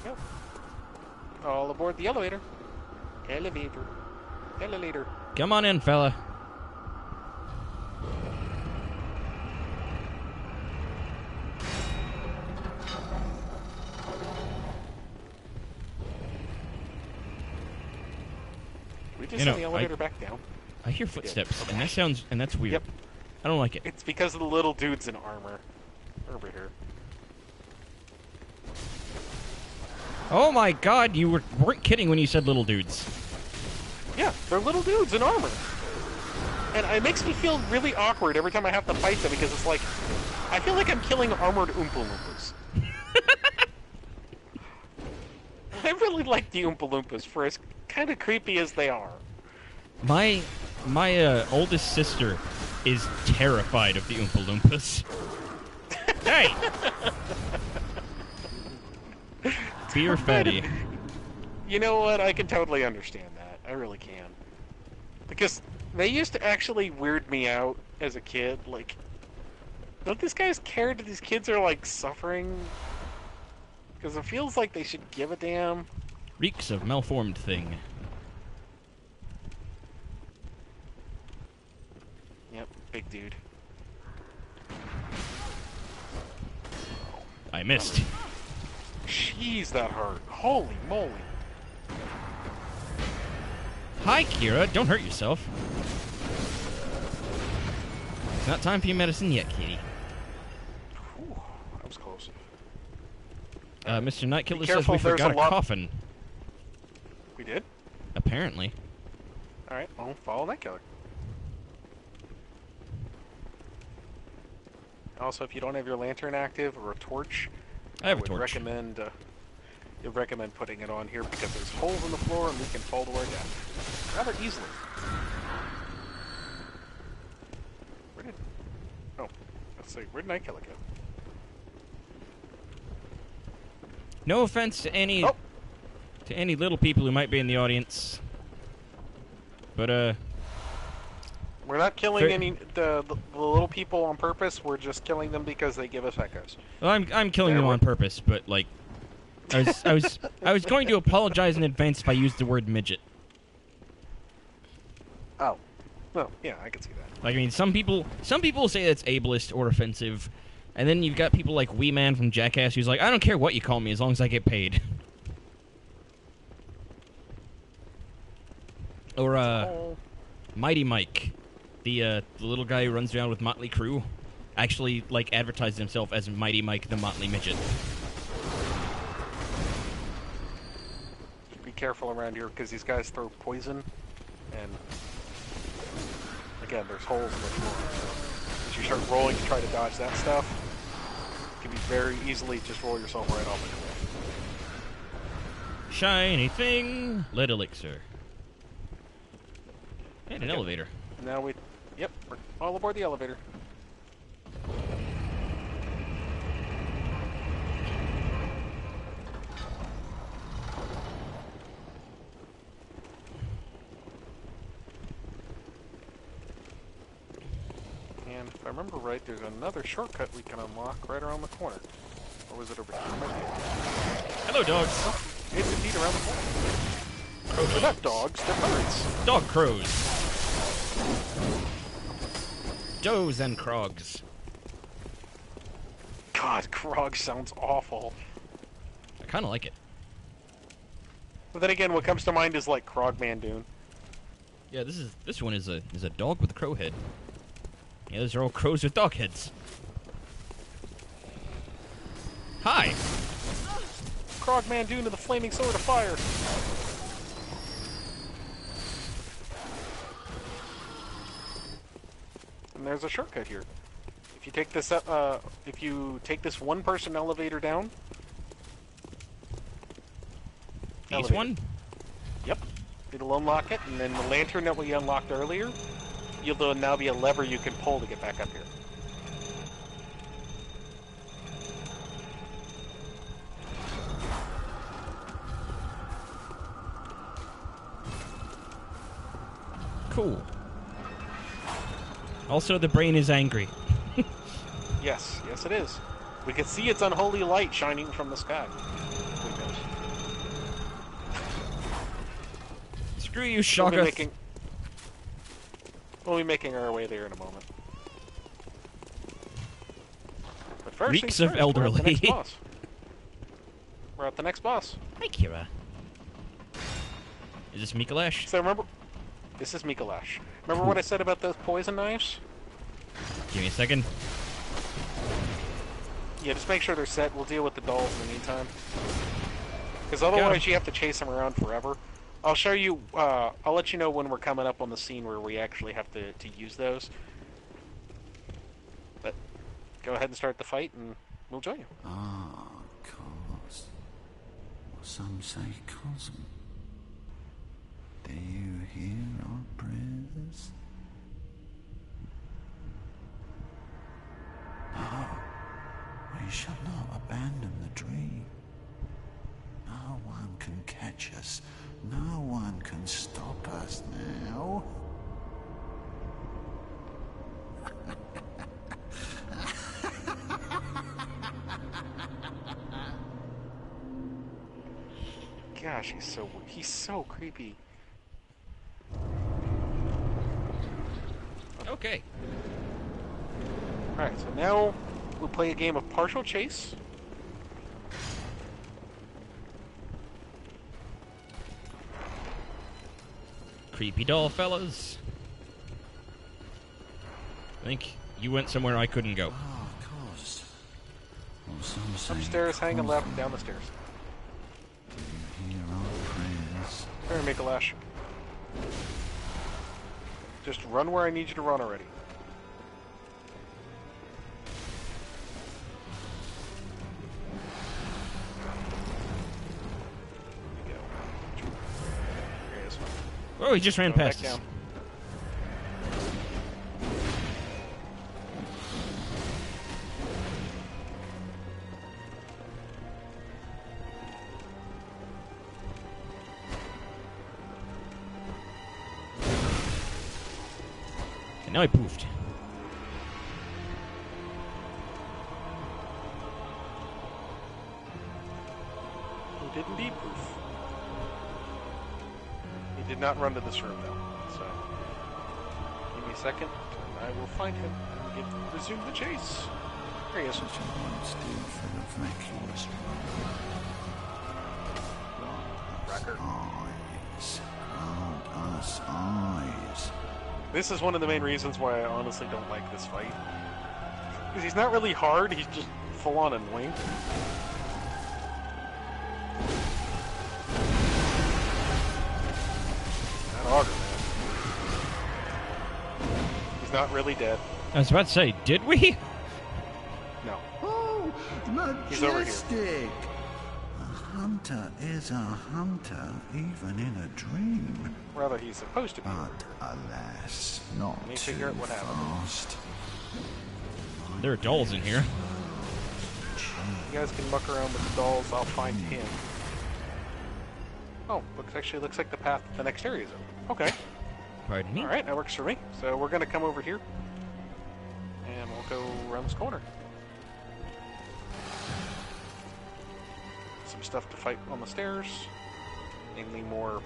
There you go. All aboard the elevator. Elevator. Elevator. Come on in, fella. We just You know, send the elevator back down. I hear footsteps, and that's weird. Yep. I don't like it. It's because of the little dudes in armor. Over here. Oh my god, you weren't kidding when you said little dudes. Yeah, they're little dudes in armor. And it makes me feel really awkward every time I have to fight them because it's like, I feel like I'm killing armored Oompa Loompas. I really like the Oompa Loompas for as kind of creepy as they are. My oldest sister is terrified of the Oompa Loompas. Hey! Beer fatty. You know what? I can totally understand that. I really can. Because they used to actually weird me out as a kid. Like, don't these guys care that these kids are, like, suffering? Because it feels like they should give a damn. Reeks of malformed thing. Yep, big dude. I missed. Jeez, that hurt. Holy moly. Hi, Kira. Don't hurt yourself. It's not time for your medicine yet, kitty. Whew, that was close. Mr. Nightkiller Be says careful, we there's forgot a a lot- coffin. We did? Apparently. Alright, well, follow that killer. Also, if you don't have your lantern active or a torch, I have a would torch. recommend putting it on here because there's holes in the floor and we can fall to our death rather easily. Where'd Nightkiller go? No offense to any little people who might be in the audience, but We're not killing Fair- any the little people on purpose. We're just killing them because they give us echoes. well, I'm killing There them we- on purpose. But like, I was going to apologize in advance if I used the word midget. Oh, well, yeah, I can see that. Like, I mean, some people say that's ableist or offensive, and then you've got people like Wee Man from Jackass who's like, I don't care what you call me as long as I get paid. Or Oh, Mighty Mike, the little guy who runs around with Motley Crue, actually like advertised himself as Mighty Mike the Motley Midget. be careful around here because these guys throw poison, and again, there's holes in the floor. So as you start rolling to try to dodge that stuff, you can be very easily just roll yourself right off the cliff. Shiny thing. Lead elixir. And an elevator. Now we... Yep, we're all aboard the elevator. And if I remember right, there's another shortcut we can unlock right around the corner. Or was it over here? Hello, dogs. It's indeed around the corner. They're not dogs, they're birds. Dog crows. Does and crogs. God, Krog sounds awful. I kind of like it. But then again, what comes to mind is like Krog Mandoon. Yeah, this one is a dog with a crow head. Yeah, those are all crows with dog heads. Hi. Krog Mandoon of the Flaming Sword of Fire. And there's a shortcut here. If you take this if you take this one-person elevator down. This one? Yep. It'll unlock it, and then the lantern that we unlocked earlier, there'll now be a lever you can pull to get back up here. Cool. Also, the brain is angry. Yes, yes it is. We can see its unholy light shining from the sky. Screw you, Shaka. We'll be making our way there in a moment. But first Reeks things of first, elderly. We're at the next boss. We're at the next boss. Hi, Kira. Is this Mikalash? So remember, this is Mikalash. Remember what I said about those poison knives? Give me a second. Yeah, just make sure they're set. We'll deal with the dolls in the meantime. Because otherwise you have to chase them around forever. I'll show you, I'll let you know when we're coming up on the scene where we actually have to use those. But go ahead and start the fight and we'll join you. Ah, cause. Or some say cosm. Do you hear our prayers? No, we shall not abandon the dream. No one can catch us. No one can stop us now. Gosh, he's so creepy. Okay. Alright, so now we'll play a game of partial chase. Creepy doll fellas. I think you went somewhere I couldn't go. Ah, cause. Or some say Upstairs, hang a cosm. left, down the stairs. Do you hear our prayers? Here, Mikalash. Just run where I need you to run already. There you go. There he is. Oh, he just ran Go back past us. down. And now I poofed. He did indeed poof. He did not run to this room though, so give me a second and I will find him and resume the chase. There he is. Such a once did for the vacuous. Record. Eyes. Grant us eyes. This is one of the main reasons why I honestly don't like this fight. Because he's not really hard, he's just full on annoying. Not harder, man. He's not really dead. I was about to say, did we? No. Oh, He's over here. majestic! A hunter is a hunter even in a dream. Rather, he's supposed to be. But alas, not Let me too figure out what happened. fast. There are dolls in here. You guys can muck around with the dolls. I'll find him. Oh, looks like the path to the next area is open. Okay. Pardon me? Alright, that works for me. So we're going to come over here. And we'll go around this corner. Some stuff to fight on the stairs. Mainly more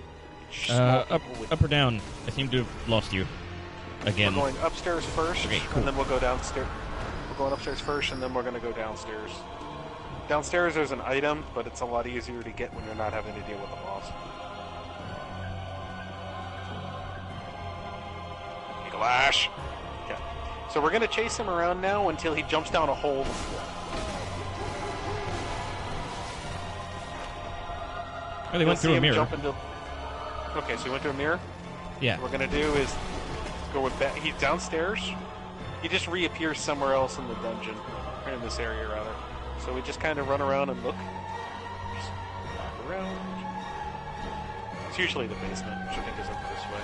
small Up, people with... up or down? I seem to have lost you. Again. We're going upstairs first, Okay, cool. and then we'll go downstairs. We're going upstairs first, and then we're going to go downstairs. Downstairs there's an item, but it's a lot easier to get when you're not having to deal with the boss. Glash. Okay. So we're going to chase him around now until he jumps down a hole in the floor. Oh, they went through a mirror. Okay, so he went through a mirror? Yeah. What we're going to do is go with that. He's downstairs. He just reappears somewhere else in the dungeon. Or in this area, rather. So we just kind of run around and look. Just walk around. It's usually the basement, which I think is up this way.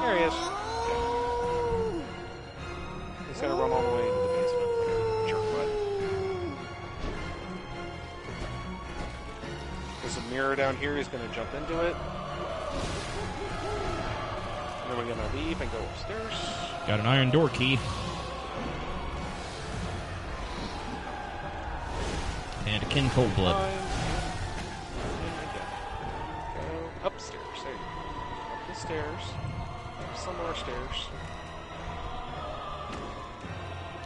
There he is. Okay. He's gonna run all the way into the basement like a jerkbutt. There's a mirror down here. He's gonna jump into it. And then we're gonna leave and go upstairs. Got an iron door key. And a kin cold blood. Go upstairs. There you go. Up the stairs. Up some more stairs.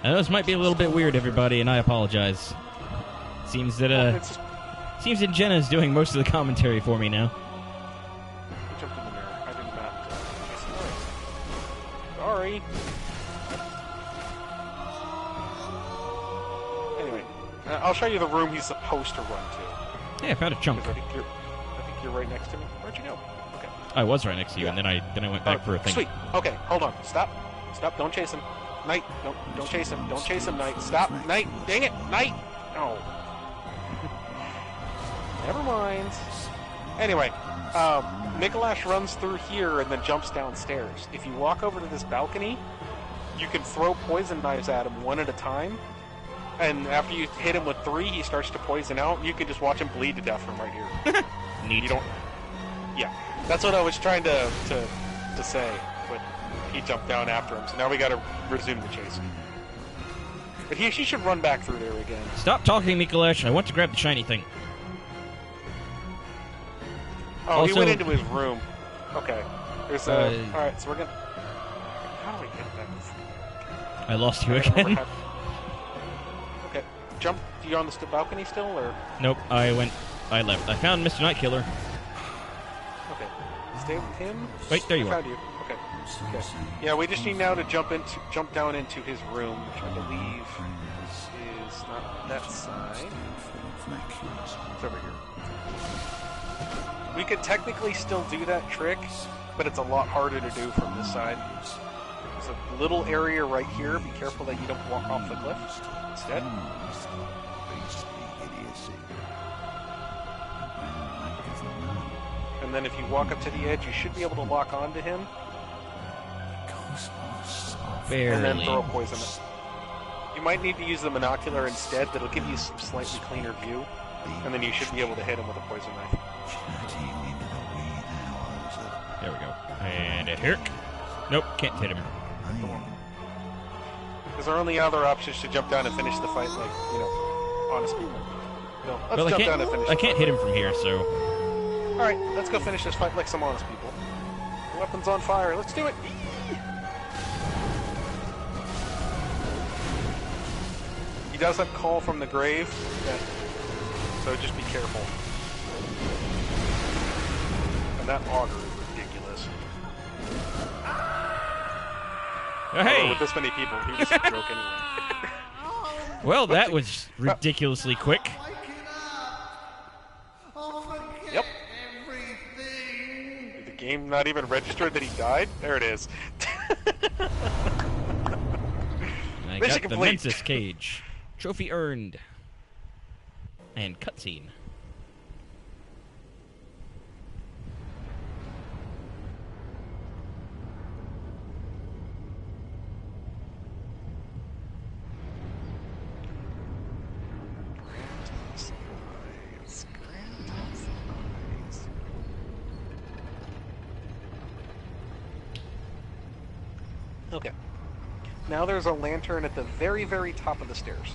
I know this might be a little bit weird, everybody, and I apologize. Seems that Jenna's doing most of the commentary for me now. I jumped in the mirror. I did not. Sorry. Anyway, I'll show you the room he's supposed to run to. Hey, I found a chunk. I think you're right next to me. Where'd you go? Okay. I was right next to you, Yeah. and then I went back for a thing. Sweet. Okay, hold on. Stop. Don't chase him. Knight. Don't chase him. Don't chase him, Knight. Stop. Knight. Dang it. Knight. Oh. Never mind. Anyway, Mikolash runs through here and then jumps downstairs. If you walk over to this balcony, you can throw poison knives at him one at a time. And after you hit him with 3, he starts to poison out. You can just watch him bleed to death from right here. Neat. You don't. Yeah, that's what I was trying to say, but he jumped down after him. So now we got to resume the chase. But he should run back through there again. Stop talking, Mikolash. I want to grab the shiny thing. Oh, he Also- went into his room. Okay. There's all right. So we're gonna. How do we get back? I lost you I don't remember again. Okay, jump. You on the balcony still, or? Nope, I left. I found Mr. Nightkiller. Okay. Stay with him. Wait, there you I are. found you. Okay. Okay. Yeah, we just need now to jump down into his room, which I believe is not that side. It's over here. We could technically still do that trick, but it's a lot harder to do from this side. There's a little area right here. Be careful that you don't walk off the cliff instead. And then if you walk up to the edge, you should be able to lock onto him. And then throw a poison. You might need to use the monocular instead, but it'll give you some slightly cleaner view. And then you should be able to hit him with a poison knife. There we go. And a herc. Nope, can't hit him. Because our only other option is to jump down and finish the fight like, honest people. No, let's Well, jump down and finish I the can't fight. hit him from here, so... Alright, let's go finish this fight like some honest people. Weapons on fire, let's do it! He does have call from the grave, so just be careful. And that auger is ridiculous. Hey! With this many people, he was a joke anyway. Well, that was ridiculously quick. Yep. Did the game not even register that he died? There it is. I Mission got the complete. Mensis cage. Trophy earned. And cutscene. Okay. Now there's a lantern at the very, very top of the stairs.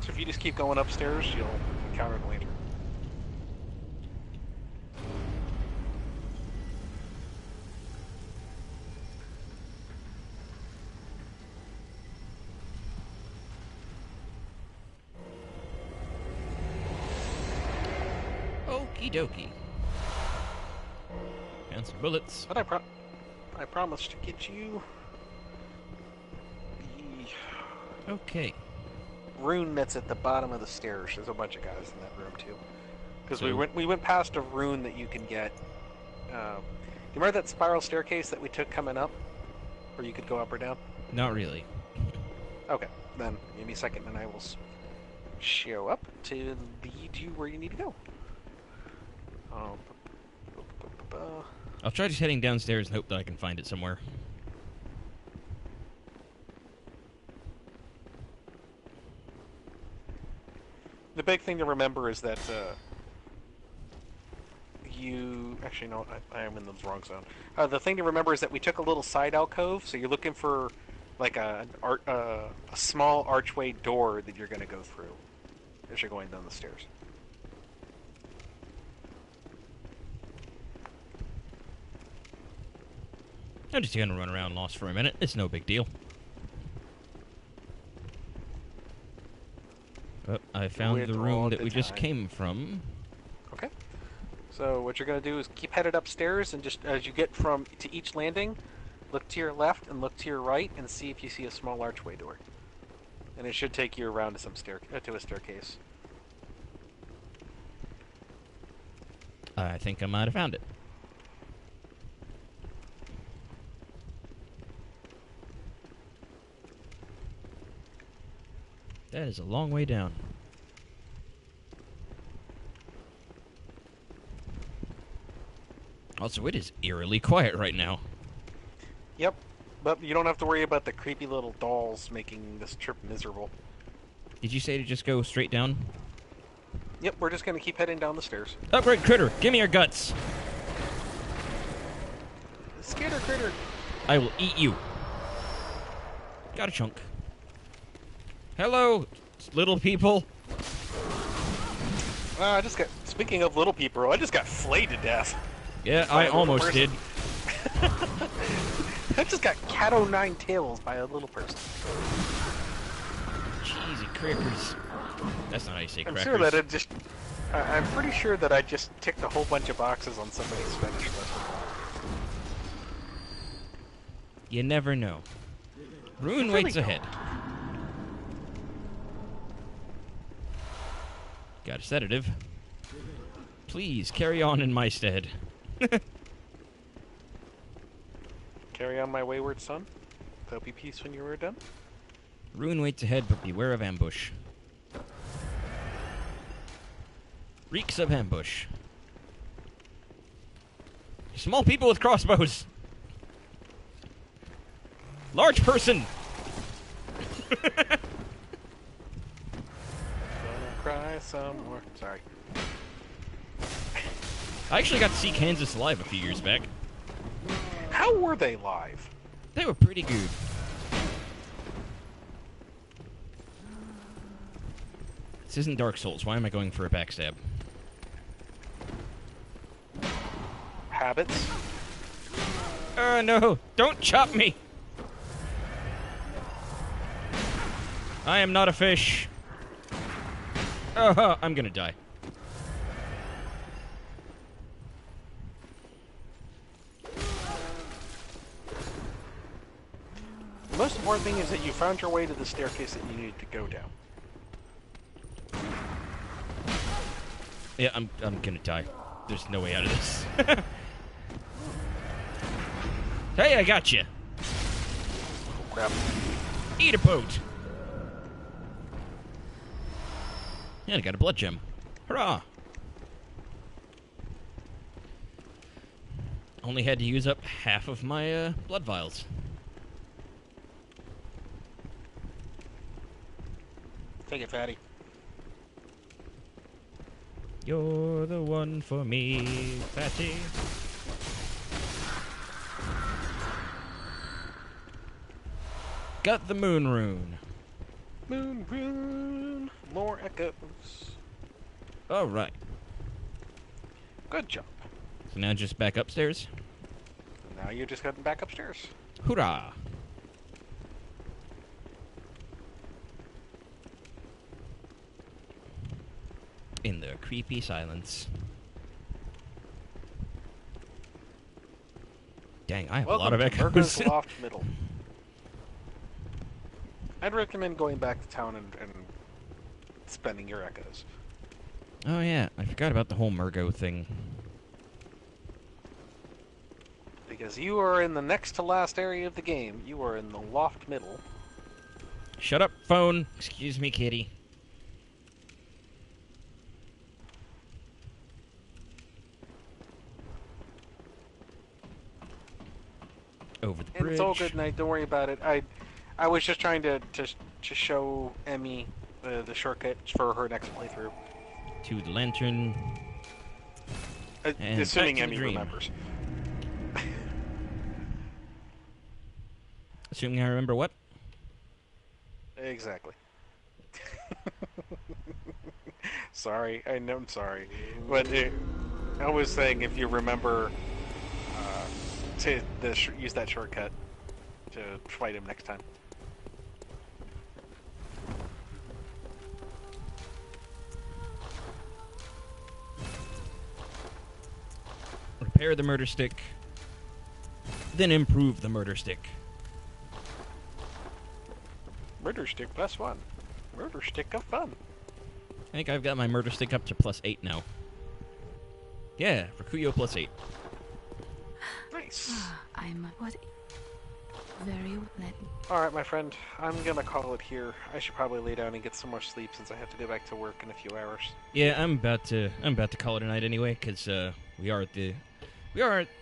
So if you just keep going upstairs, you'll encounter the lantern. Okie dokie. And some bullets. But I promised to get you the Okay. rune that's at the bottom of the stairs. There's a bunch of guys in that room too. Because So- we went past a rune that you can get. Do you remember that spiral staircase that we took coming up, where you could go up or down? Not really. Okay, then give me a second, and I will show up to lead you where you need to go. I'll try just heading downstairs and hope that I can find it somewhere. The big thing to remember is that you... Actually, no, I am in the wrong zone. The thing to remember is that we took a little side alcove, so you're looking for like a small archway door that you're going to go through as you're going down the stairs. I'm just gonna run around lost for a minute. It's no big deal. Oh, I found it the all room that the we just time. came from. Okay. So what you're going to do is keep headed upstairs, and just as you get from to each landing, look to your left and look to your right, and see if you see a small archway door. And it should take you around to some to a staircase. I think I might have found it. That is a long way down. Also, it is eerily quiet right now. Yep. But you don't have to worry about the creepy little dolls making this trip miserable. Did you say to just go straight down? Yep, we're just going to keep heading down the stairs. Upgrade critter, give me your guts. Skater critter! I will eat you. Got a chunk. Hello, little people. I just got... Speaking of little people, I just got flayed to death. Yeah, By I a little almost person. did. I just got cat o' nine tails by a little person. Cheesy crackers. That's not how you say I'm crackers. sure that it just... I'm pretty sure that I just ticked a whole bunch of boxes on somebody's Spanish list. You never know. Rune You really waits don't. ahead. Got a sedative. Please carry on in my stead. Carry on, my wayward son. There'll be peace when you are done. Rune waits ahead, but beware of ambush. Reeks of ambush. Small people with crossbows. Large person. Gonna cry some more. Sorry. I actually got to see Kansas live a few years back. How were they live? They were pretty good. This isn't Dark Souls. Why am I going for a backstab? Habits? Oh no! Don't chop me! I am not a fish. Oh, I'm gonna die. The most important thing is that you found your way to the staircase that you needed to go down. Yeah, I'm gonna die. There's no way out of this. Hey, I got you. Crap. Eat a boat. Yeah, I got a blood gem. Hurrah! Only had to use up half of my blood vials. Take it, fatty. You're the one for me, fatty. got the moon rune. Moon rune. More echoes. All right. Good job. So now just back upstairs. Now you're just heading back upstairs. Hoorah! In the creepy silence. Dang, I have Welcome a lot of to echoes. Murga's Loft Middle. I'd recommend going back to town and spending your echoes. Oh yeah, I forgot about the whole Murgo thing. Because you are in the next to last area of the game. You are in the Loft Middle. Shut up, phone. Excuse me, kitty. Over the And bridge. it's all good, Knight. Don't worry about it. I was just trying to show Emmy the shortcut for her next playthrough. To the lantern. And Assuming back to the Emmy dream. remembers. Assuming I remember what? Exactly. Sorry, I know I'm sorry. But I was saying if you remember to use that shortcut to fight him next time. Repair the murder stick. Then improve the murder stick. Murder stick +1. Murder stick of fun. I think I've got my murder stick up to +8 now. Yeah, Rakuyo +8. Nice. I'm what? Very let. All right, my friend. I'm gonna call it here. I should probably lay down and get some more sleep since I have to go back to work in a few hours. Yeah, I'm about to call it a night anyway, because we are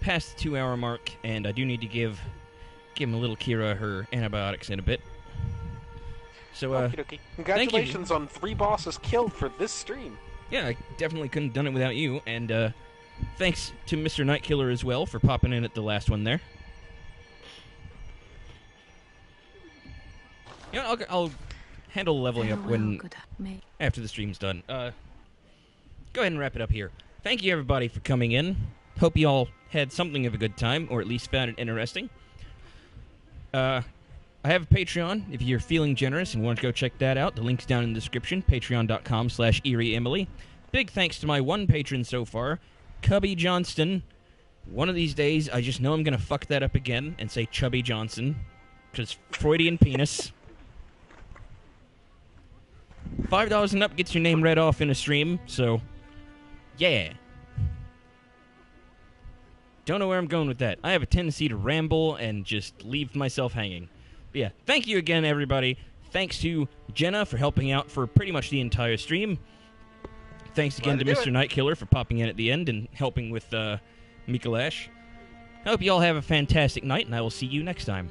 past the 2 hour mark, and I do need to give a little Kira her antibiotics in a bit. So Okie dokie. Congratulations on 3 bosses killed for this stream. yeah, I definitely couldn't have done it without you, and thanks to Mr. Nightkiller as well for popping in at the last one there. You know, I'll handle leveling up when after the stream's done. Go ahead and wrap it up here. Thank you everybody for coming in. Hope you all had something of a good time, or at least found it interesting. I have a Patreon if you're feeling generous and want to go check that out. The link's down in the description, patreon.com/EerieEmilie. Big thanks to my one patron so far, Cubby Johnston. One of these days, I just know I'm going to fuck that up again and say Chubby Johnson, because Freudian penis. $5 and up gets your name read off in a stream, so yeah. Don't know where I'm going with that. I have a tendency to ramble and just leave myself hanging. But yeah, thank you again, everybody. Thanks to Jenna for helping out for pretty much the entire stream. Thanks again to Mr. Nightkiller for popping in at the end and helping with Mikalash. I hope you all have a fantastic night, and I will see you next time.